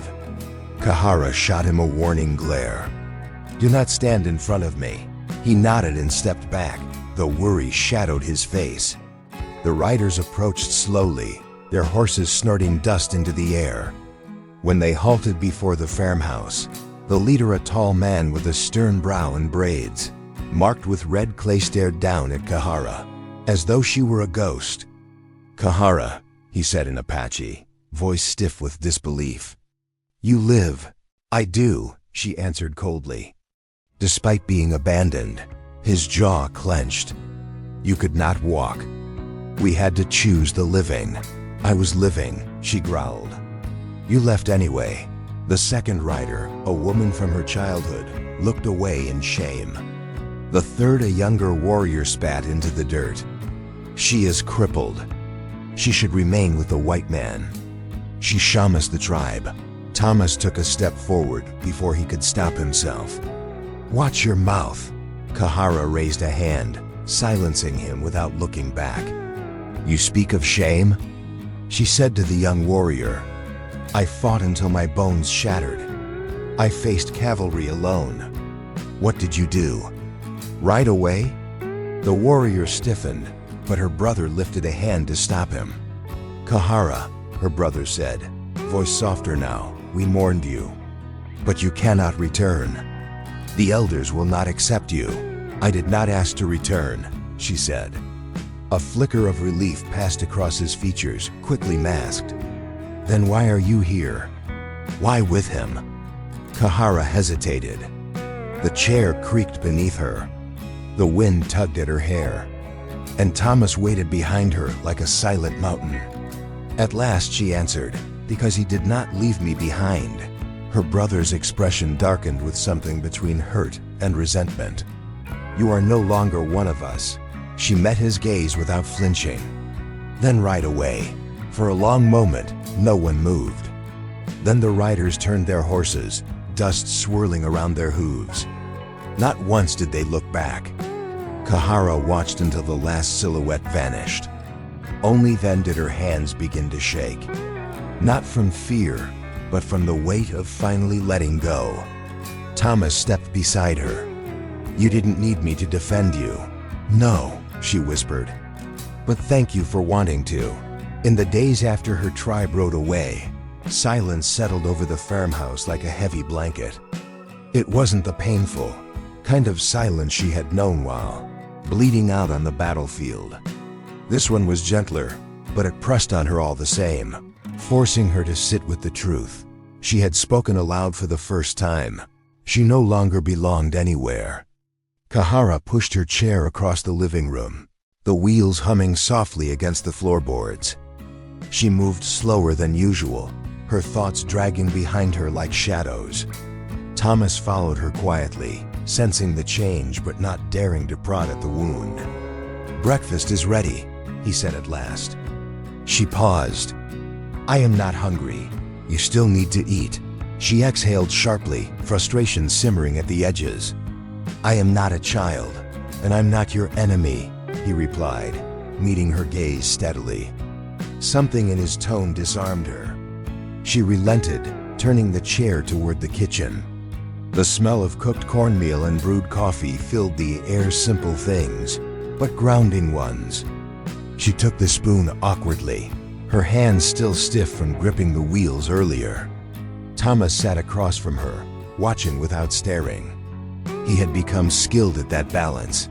Kahara shot him a warning glare. Do not stand in front of me. He nodded and stepped back, though worry shadowed his face. The riders approached slowly, their horses snorting dust into the air. When they halted before the farmhouse, the leader, a tall man with a stern brow and braids, marked with red clay, stared down at Kahara, as though she were a ghost. Kahara, he said in Apache, voice stiff with disbelief. You live. I do, she answered coldly. Despite being abandoned, his jaw clenched. You could not walk. We had to choose the living. I was living, she growled. You left anyway. The second rider, a woman from her childhood, looked away in shame. The third, a younger warrior, spat into the dirt. She is crippled. She should remain with the white man. She shamas the tribe. Thomas took a step forward before he could stop himself. Watch your mouth. Kahara raised a hand, silencing him without looking back. You speak of shame? She said to the young warrior. I fought until my bones shattered. I faced cavalry alone. What did you do? Ride away? The warrior stiffened, but her brother lifted a hand to stop him. Kahara, her brother said, voice softer now, we mourned you. But you cannot return. The elders will not accept you. I did not ask to return, she said. A flicker of relief passed across his features, quickly masked. Then why are you here? Why with him? Kahara hesitated. The chair creaked beneath her. The wind tugged at her hair. And Thomas waited behind her like a silent mountain. At last she answered, because he did not leave me behind. Her brother's expression darkened with something between hurt and resentment. You are no longer one of us. She met his gaze without flinching. Then ride away. For a long moment, no one moved. Then the riders turned their horses, dust swirling around their hooves. Not once did they look back. Kahara watched until the last silhouette vanished. Only then did her hands begin to shake. Not from fear, but from the weight of finally letting go. Thomas stepped beside her. You didn't need me to defend you. No, she whispered. But thank you for wanting to. In the days after her tribe rode away, silence settled over the farmhouse like a heavy blanket. It wasn't the painful kind of silence she had known while bleeding out on the battlefield. This one was gentler, but it pressed on her all the same, forcing her to sit with the truth. She had spoken aloud for the first time. She no longer belonged anywhere. Kahara pushed her chair across the living room, the wheels humming softly against the floorboards. She moved slower than usual, her thoughts dragging behind her like shadows. Thomas followed her quietly, sensing the change but not daring to prod at the wound. Breakfast is ready, he said at last. She paused. I am not hungry. You still need to eat. She exhaled sharply, frustration simmering at the edges. I am not a child, and I'm not your enemy, he replied, meeting her gaze steadily. Something in his tone disarmed her. She relented, turning the chair toward the kitchen. The smell of cooked cornmeal and brewed coffee filled the air, simple things, but grounding ones. She took the spoon awkwardly, her hands still stiff from gripping the wheels earlier. Thomas sat across from her, watching without staring. He had become skilled at that balance.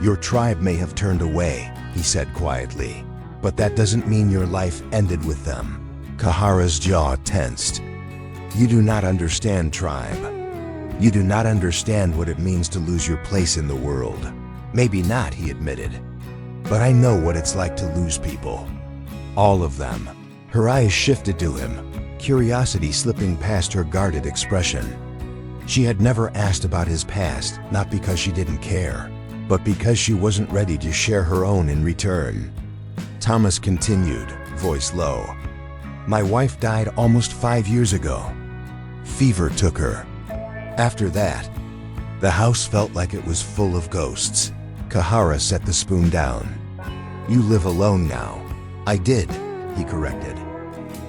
Your tribe may have turned away, he said quietly, but that doesn't mean your life ended with them. Kahara's jaw tensed. You do not understand, tribe. You do not understand what it means to lose your place in the world. Maybe not, he admitted. But I know what it's like to lose people. All of them. Her eyes shifted to him, curiosity slipping past her guarded expression. She had never asked about his past, not because she didn't care, but because she wasn't ready to share her own in return. Thomas continued, voice low. My wife died almost 5 years ago. Fever took her. After that, the house felt like it was full of ghosts. Kahara set the spoon down. You live alone now. I did, he corrected.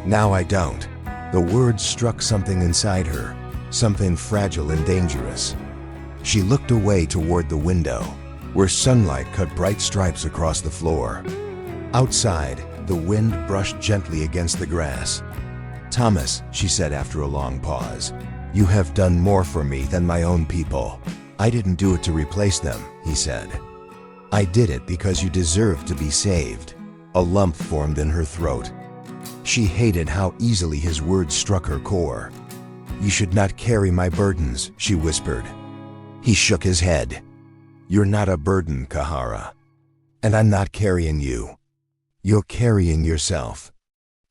Now I don't. The words struck something inside her, something fragile and dangerous. She looked away toward the window, where sunlight cut bright stripes across the floor. Outside, the wind brushed gently against the grass. Thomas, she said after a long pause, you have done more for me than my own people. I didn't do it to replace them, he said. I did it because you deserve to be saved. A lump formed in her throat. She hated how easily his words struck her core. You should not carry my burdens, she whispered. He shook his head. "You're not a burden, Kahara. And I'm not carrying you. You're carrying yourself.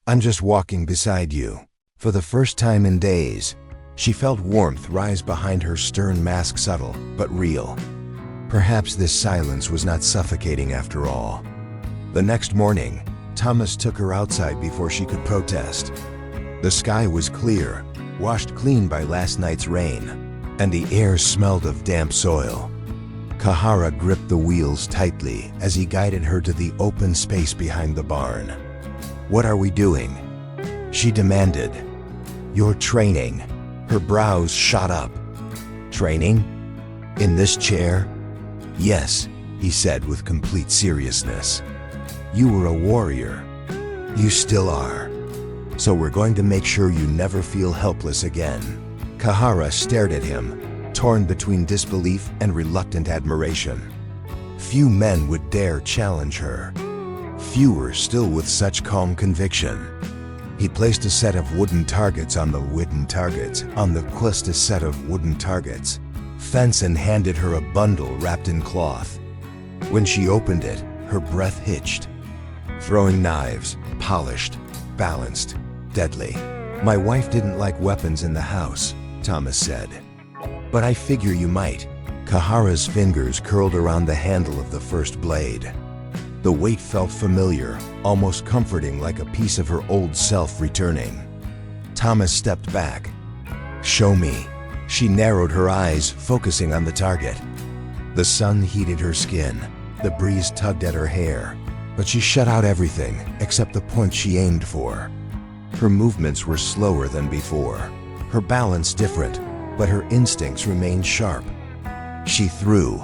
I'm just walking beside you." For the first time in days, she felt warmth rise behind her stern mask, subtle but real. Perhaps this silence was not suffocating after all. The next morning, Thomas took her outside before she could protest. The sky was clear, washed clean by last night's rain, and the air smelled of damp soil. Kahara gripped the wheels tightly as he guided her to the open space behind the barn. "What are we doing?" she demanded. "You're training." Her brows shot up. "Training? In this chair?" "Yes," he said with complete seriousness. "You were a warrior. You still are. So we're going to make sure you never feel helpless again." Kahara stared at him, torn between disbelief and reluctant admiration. Few men would dare challenge her. Fewer still with such calm conviction. He placed a set of wooden targets on the quest a set of wooden targets. Fence and handed her a bundle wrapped in cloth. When she opened it, her breath hitched. Throwing knives, polished, balanced, deadly. "My wife didn't like weapons in the house," Thomas said. "But I figure you might." Kahara's fingers curled around the handle of the first blade. The weight felt familiar, almost comforting, like a piece of her old self returning. Thomas stepped back. "Show me." She narrowed her eyes, focusing on the target. The sun heated her skin. The breeze tugged at her hair. But she shut out everything except the point she aimed for. Her movements were slower than before. Her balance different, but her instincts remained sharp. She threw.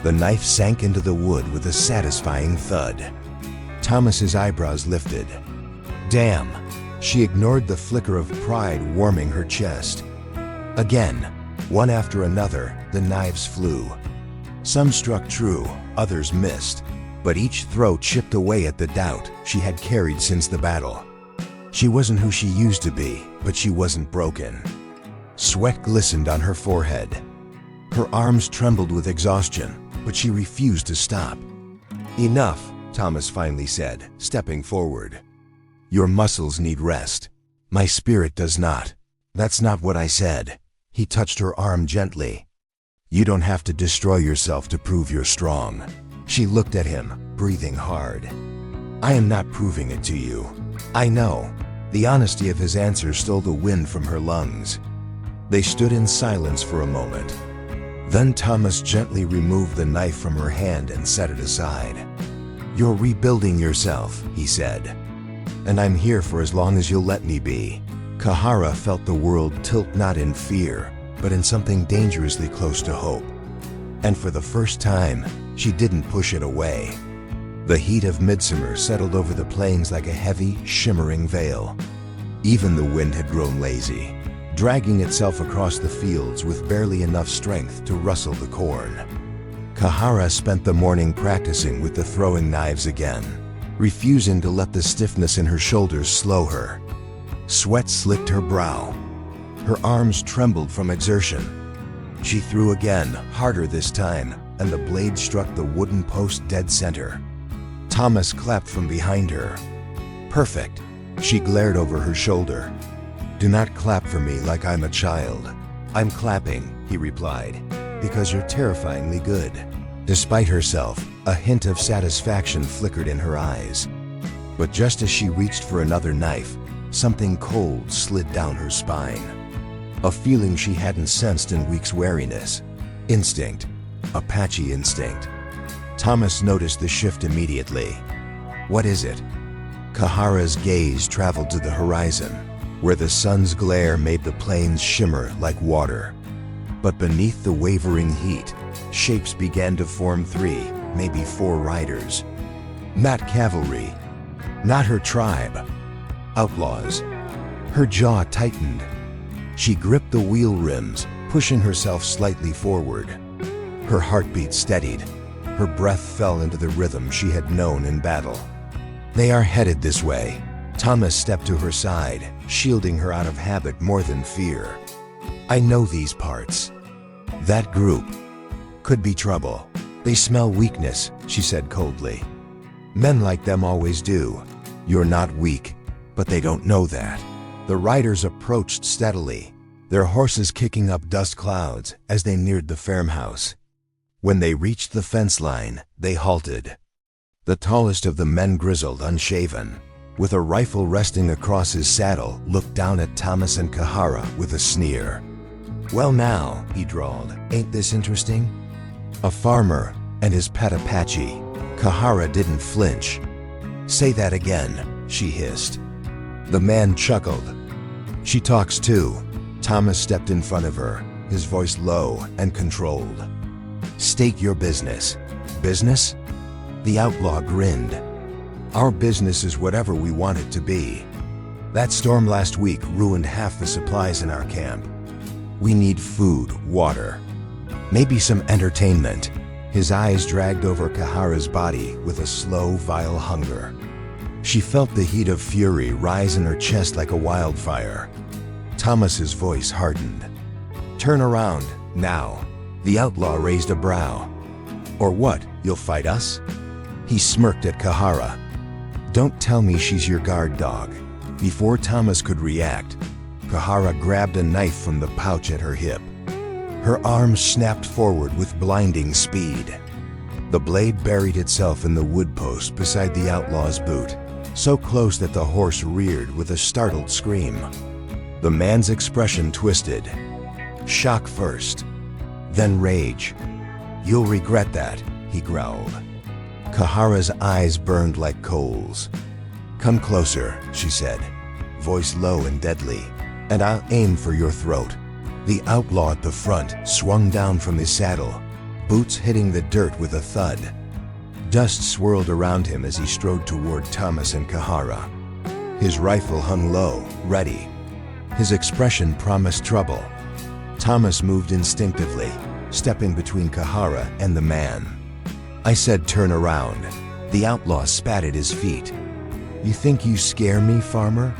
The knife sank into the wood with a satisfying thud. Thomas's eyebrows lifted. "Damn!" She ignored the flicker of pride warming her chest. Again, one after another, the knives flew. Some struck true, others missed, but each throw chipped away at the doubt she had carried since the battle. She wasn't who she used to be, but she wasn't broken. Sweat glistened on her forehead. Her arms trembled with exhaustion, but she refused to stop. "Enough," Thomas finally said, stepping forward. "Your muscles need rest. My spirit does not." "That's not what I said." He touched her arm gently. "You don't have to destroy yourself to prove you're strong." She looked at him, breathing hard. "I am not proving it to you. I know." The honesty of his answer stole the wind from her lungs. They stood in silence for a moment. Then Thomas gently removed the knife from her hand and set it aside. "You're rebuilding yourself," he said. "And I'm here for as long as you'll let me be." Kahara felt the world tilt, not in fear, but in something dangerously close to hope. And for the first time, she didn't push it away. The heat of midsummer settled over the plains like a heavy, shimmering veil. Even the wind had grown lazy, dragging itself across the fields with barely enough strength to rustle the corn. Kahara spent the morning practicing with the throwing knives again, refusing to let the stiffness in her shoulders slow her. Sweat slicked her brow. Her arms trembled from exertion. She threw again, harder this time, and the blade struck the wooden post dead center. Thomas clapped from behind her. "Perfect." She glared over her shoulder. "Do not clap for me like I'm a child." "I'm clapping," he replied, "because you're terrifyingly good." Despite herself, a hint of satisfaction flickered in her eyes. But just as she reached for another knife, something cold slid down her spine. A feeling she hadn't sensed in weeks' wariness. Instinct. Apache instinct. Thomas noticed the shift immediately. "What is it?" Kahara's gaze traveled to the horizon, where the sun's glare made the plains shimmer like water. But beneath the wavering heat, shapes began to form 3, maybe 4 riders. Not cavalry. Not her tribe. Outlaws. Her jaw tightened. She gripped the wheel rims, pushing herself slightly forward. Her heartbeat steadied. Her breath fell into the rhythm she had known in battle. "They are headed this way." Thomas stepped to her side, shielding her out of habit more than fear. "I know these parts." That group could be trouble. They smell weakness, she said coldly. Men like them always do. You're not weak, but they don't know that. The riders approached steadily, their horses kicking up dust clouds as they neared the farmhouse. When they reached the fence line, they halted. The tallest of the men, grizzled, unshaven, with a rifle resting across his saddle, looked down at Thomas and Kahara with a sneer. "Well now," he drawled, "ain't this interesting?" A farmer and his pet Apache. Kahara didn't flinch. "Say that again," she hissed. The man chuckled. "She talks too." Thomas stepped in front of her, his voice low and controlled. "State your business." "Business?" The outlaw grinned. "Our business is whatever we want it to be. That storm last week ruined half the supplies in our camp. We need food, water, maybe some entertainment." His eyes dragged over Kahara's body with a slow, vile hunger. She felt the heat of fury rise in her chest like a wildfire. Thomas's voice hardened. "Turn around, now." The outlaw raised a brow. "Or what, you'll fight us?" He smirked at Kahara. "Don't tell me she's your guard dog." Before Thomas could react, Kahara grabbed a knife from the pouch at her hip. Her arm snapped forward with blinding speed. The blade buried itself in the wood post beside the outlaw's boot, so close that the horse reared with a startled scream. The man's expression twisted. Shock first, then rage. "You'll regret that," he growled. Kahara's eyes burned like coals. "Come closer," she said, voice low and deadly, "and I'll aim for your throat." The outlaw at the front swung down from his saddle, boots hitting the dirt with a thud. Dust swirled around him as he strode toward Thomas and Kahara. His rifle hung low, ready. His expression promised trouble. Thomas moved instinctively, stepping between Kahara and the man. "I said turn around." The outlaw spat at his feet. "You think you scare me, farmer?"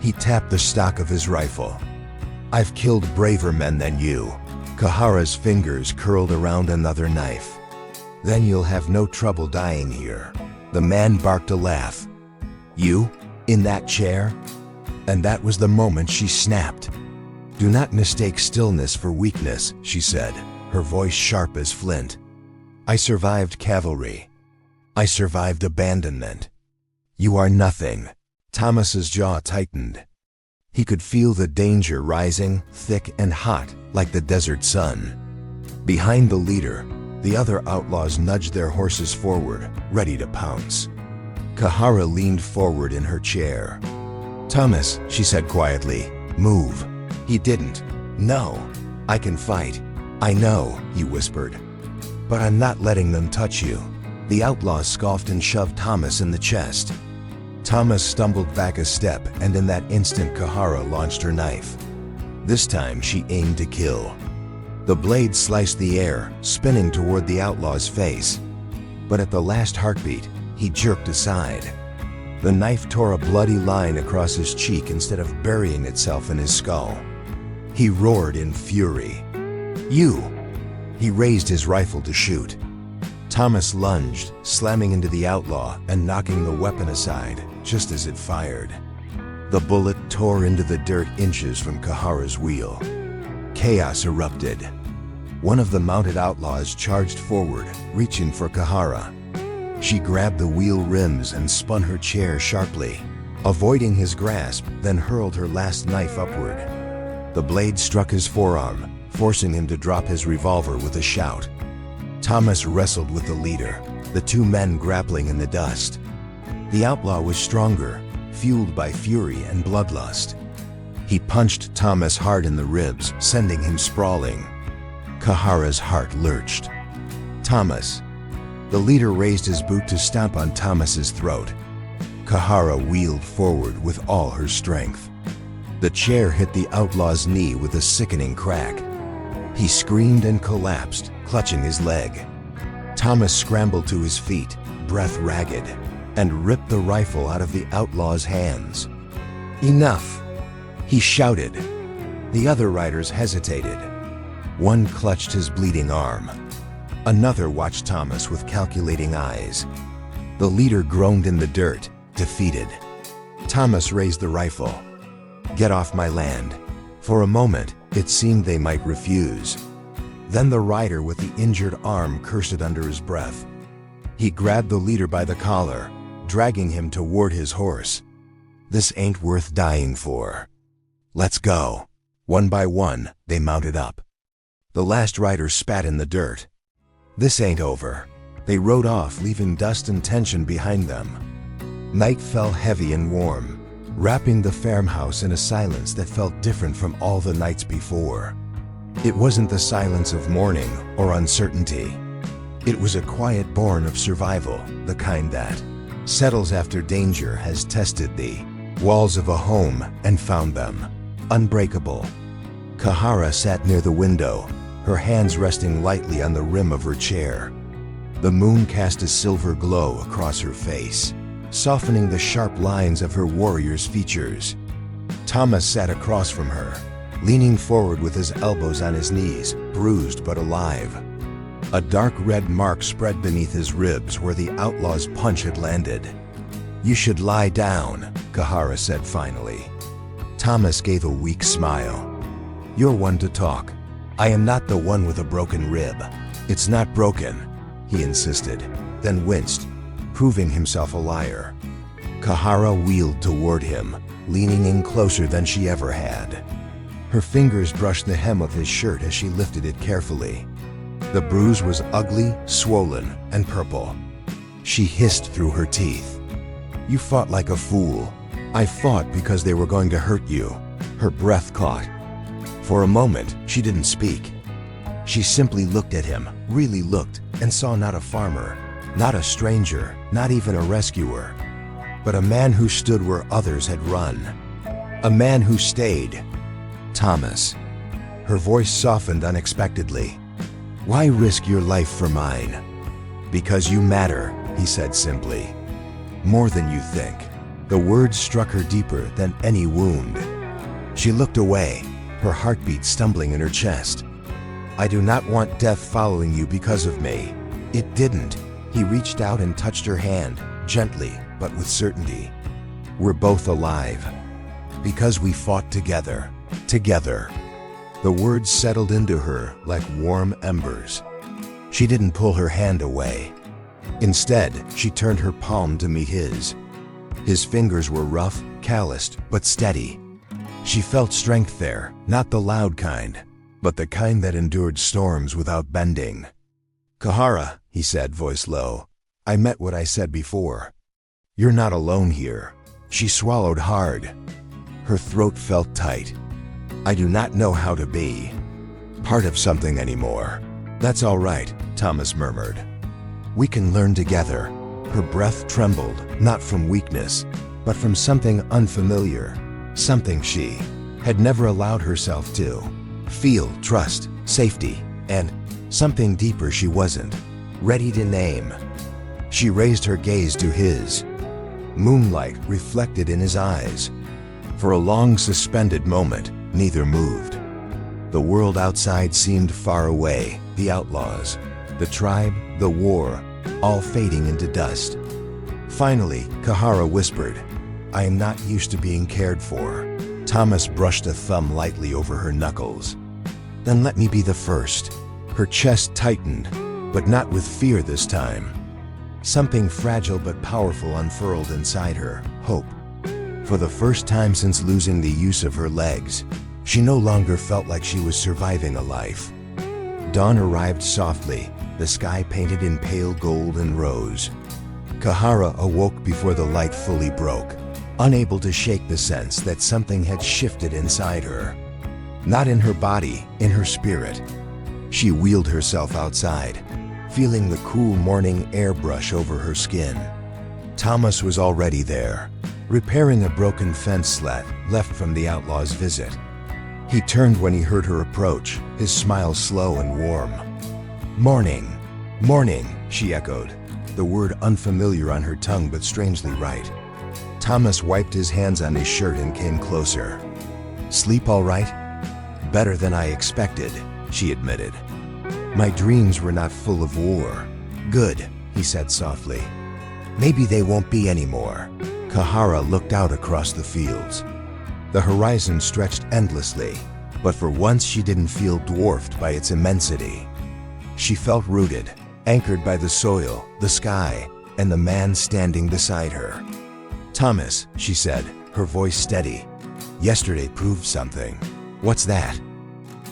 He tapped the stock of his rifle. "I've killed braver men than you." Kahara's fingers curled around another knife. "Then you'll have no trouble dying here." The man barked a laugh. "You? In that chair?" And that was the moment she snapped. "Do not mistake stillness for weakness," she said, her voice sharp as flint. "I survived cavalry. I survived abandonment. You are nothing." Thomas's jaw tightened. He could feel the danger rising, thick and hot, like the desert sun. Behind the leader, the other outlaws nudged their horses forward, ready to pounce. Kahara leaned forward in her chair. "Thomas," she said quietly, "move." He didn't. "No, I can fight." "I know," he whispered, "but I'm not letting them touch you." The outlaw scoffed and shoved Thomas in the chest. Thomas stumbled back a step, and in that instant Kahara launched her knife. This time she aimed to kill. The blade sliced the air, spinning toward the outlaw's face. But at the last heartbeat, he jerked aside. The knife tore a bloody line across his cheek instead of burying itself in his skull. He roared in fury. "You!" He raised his rifle to shoot. Thomas lunged, slamming into the outlaw and knocking the weapon aside just as it fired. The bullet tore into the dirt inches from Kahara's wheel. Chaos erupted. One of the mounted outlaws charged forward, reaching for Kahara. She grabbed the wheel rims and spun her chair sharply, avoiding his grasp, then hurled her last knife upward. The blade struck his forearm, forcing him to drop his revolver with a shout. Thomas wrestled with the leader, the two men grappling in the dust. The outlaw was stronger, fueled by fury and bloodlust. He punched Thomas hard in the ribs, sending him sprawling. Kahara's heart lurched. "Thomas!" The leader raised his boot to stomp on Thomas's throat. Kahara wheeled forward with all her strength. The chair hit the outlaw's knee with a sickening crack. He screamed and collapsed, clutching his leg. Thomas scrambled to his feet, breath ragged, and ripped the rifle out of the outlaw's hands. "Enough!" he shouted. The other riders hesitated. One clutched his bleeding arm. Another watched Thomas with calculating eyes. The leader groaned in the dirt, defeated. Thomas raised the rifle. "Get off my land." For a moment, it seemed they might refuse. Then the rider with the injured arm cursed under his breath. He grabbed the leader by the collar, dragging him toward his horse. "This ain't worth dying for. Let's go." One by one, they mounted up. The last rider spat in the dirt. "This ain't over." They rode off, leaving dust and tension behind them. Night fell heavy and warm, wrapping the farmhouse in a silence that felt different from all the nights before. It wasn't the silence of mourning or uncertainty. It was a quiet born of survival, the kind that settles after danger has tested the walls of a home and found them unbreakable. Kahara sat near the window, her hands resting lightly on the rim of her chair. The moon cast a silver glow across her face, softening the sharp lines of her warrior's features. Thomas sat across from her, leaning forward with his elbows on his knees, bruised but alive. A dark red mark spread beneath his ribs where the outlaw's punch had landed. "You should lie down," Kahara said finally. Thomas gave a weak smile. "You're one to talk. I am not the one with a broken rib." "It's not broken," he insisted, then winced, proving himself a liar. Kahara wheeled toward him, leaning in closer than she ever had. Her fingers brushed the hem of his shirt as she lifted it carefully. The bruise was ugly, swollen, and purple. She hissed through her teeth. "You fought like a fool." "I fought because they were going to hurt you." Her breath caught. For a moment, she didn't speak. She simply looked at him, really looked, and saw not a farmer, not a stranger, not even a rescuer, but a man who stood where others had run. A man who stayed. "Thomas." Her voice softened unexpectedly. "Why risk your life for mine?" "Because you matter," he said simply. "More than you think." The words struck her deeper than any wound. She looked away, her heartbeat stumbling in her chest. "I do not want death following you because of me." It didn't. He reached out and touched her hand, gently, but with certainty. "We're both alive. Because we fought together. Together." The words settled into her like warm embers. She didn't pull her hand away. Instead, she turned her palm to meet his. His fingers were rough, calloused, but steady. She felt strength there, not the loud kind, but the kind that endured storms without bending. "Kahara," he said, voice low, "I meant what I said before. You're not alone here." She swallowed hard. Her throat felt tight. "I do not know how to be part of something anymore." "That's all right," Thomas murmured. "We can learn together." Her breath trembled, not from weakness, but from something unfamiliar, something she had never allowed herself to feel: trust, safety, and something deeper she wasn't ready to name. She raised her gaze to his. Moonlight reflected in his eyes. For a long suspended moment, neither moved. The world outside seemed far away, the outlaws, the tribe, the war, all fading into dust. Finally, Kahara whispered, "I am not used to being cared for." Thomas brushed a thumb lightly over her knuckles. "Then let me be the first." Her chest tightened, but not with fear this time. Something fragile but powerful unfurled inside her, hope. For the first time since losing the use of her legs, she no longer felt like she was surviving a life. Dawn arrived softly, the sky painted in pale gold and rose. Kahara awoke before the light fully broke, unable to shake the sense that something had shifted inside her. Not in her body, in her spirit. She wheeled herself outside, feeling the cool morning air brush over her skin. Thomas was already there, repairing a broken fence slat left from the outlaw's visit. He turned when he heard her approach, his smile slow and warm. "Morning, morning," she echoed, the word unfamiliar on her tongue but strangely right. Thomas wiped his hands on his shirt and came closer. "Sleep all right?" "Better than I expected." she admitted. My dreams were not full of war. Good, he said softly. Maybe they won't be anymore. Kahara looked out across the fields. The horizon stretched endlessly, but for once she didn't feel dwarfed by its immensity. She felt rooted, anchored by the soil, the sky, and the man standing beside her. Thomas, she said, her voice steady. Yesterday proved something. What's that?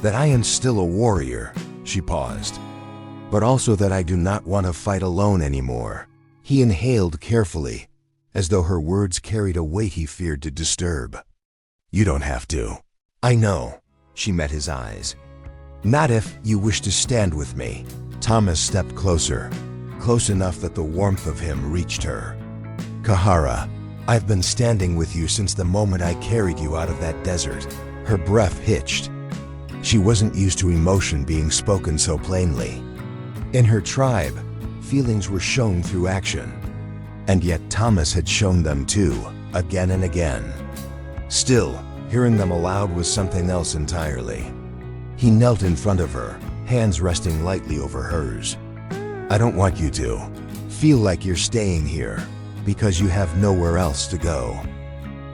That I am still a warrior, she paused. But also that I do not want to fight alone anymore. He inhaled carefully, as though her words carried a weight he feared to disturb. You don't have to. I know, she met his eyes. Not if you wish to stand with me. Thomas stepped closer, close enough that the warmth of him reached her. Kahara, I've been standing with you since the moment I carried you out of that desert. Her breath hitched. She wasn't used to emotion being spoken so plainly. In her tribe, feelings were shown through action. And yet Thomas had shown them too, again and again. Still, hearing them aloud was something else entirely. He knelt in front of her, hands resting lightly over hers. I don't want you to feel like you're staying here because you have nowhere else to go.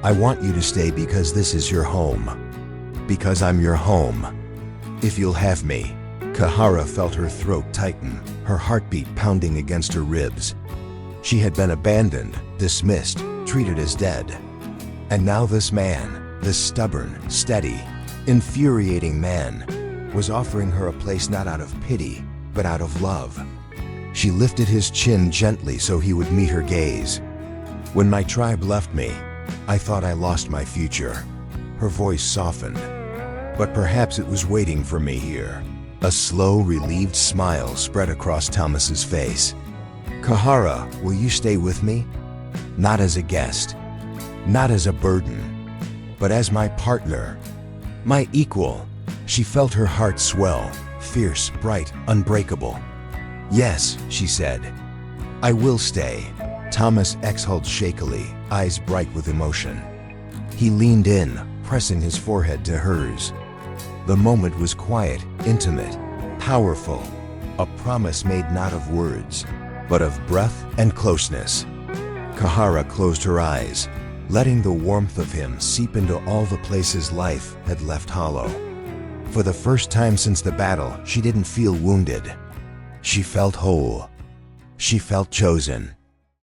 I want you to stay because this is your home. Because I'm your home. If you'll have me. Kahara felt her throat tighten, her heartbeat pounding against her ribs. She had been abandoned, dismissed, treated as dead. And now this man, this stubborn, steady, infuriating man, was offering her a place not out of pity, but out of love. She lifted his chin gently so he would meet her gaze. When my tribe left me, I thought I lost my future. Her voice softened. But perhaps it was waiting for me here. A slow, relieved smile spread across Thomas's face. Kahara, will you stay with me? Not as a guest, not as a burden, but as my partner, my equal. She felt her heart swell, fierce, bright, unbreakable. Yes, she said, I will stay. Thomas exhaled shakily, eyes bright with emotion. He leaned in, pressing his forehead to hers. The moment was quiet, intimate, powerful, a promise made not of words, but of breath and closeness. Kahara closed her eyes, letting the warmth of him seep into all the places life had left hollow. For the first time since the battle, she didn't feel wounded. She felt whole. She felt chosen.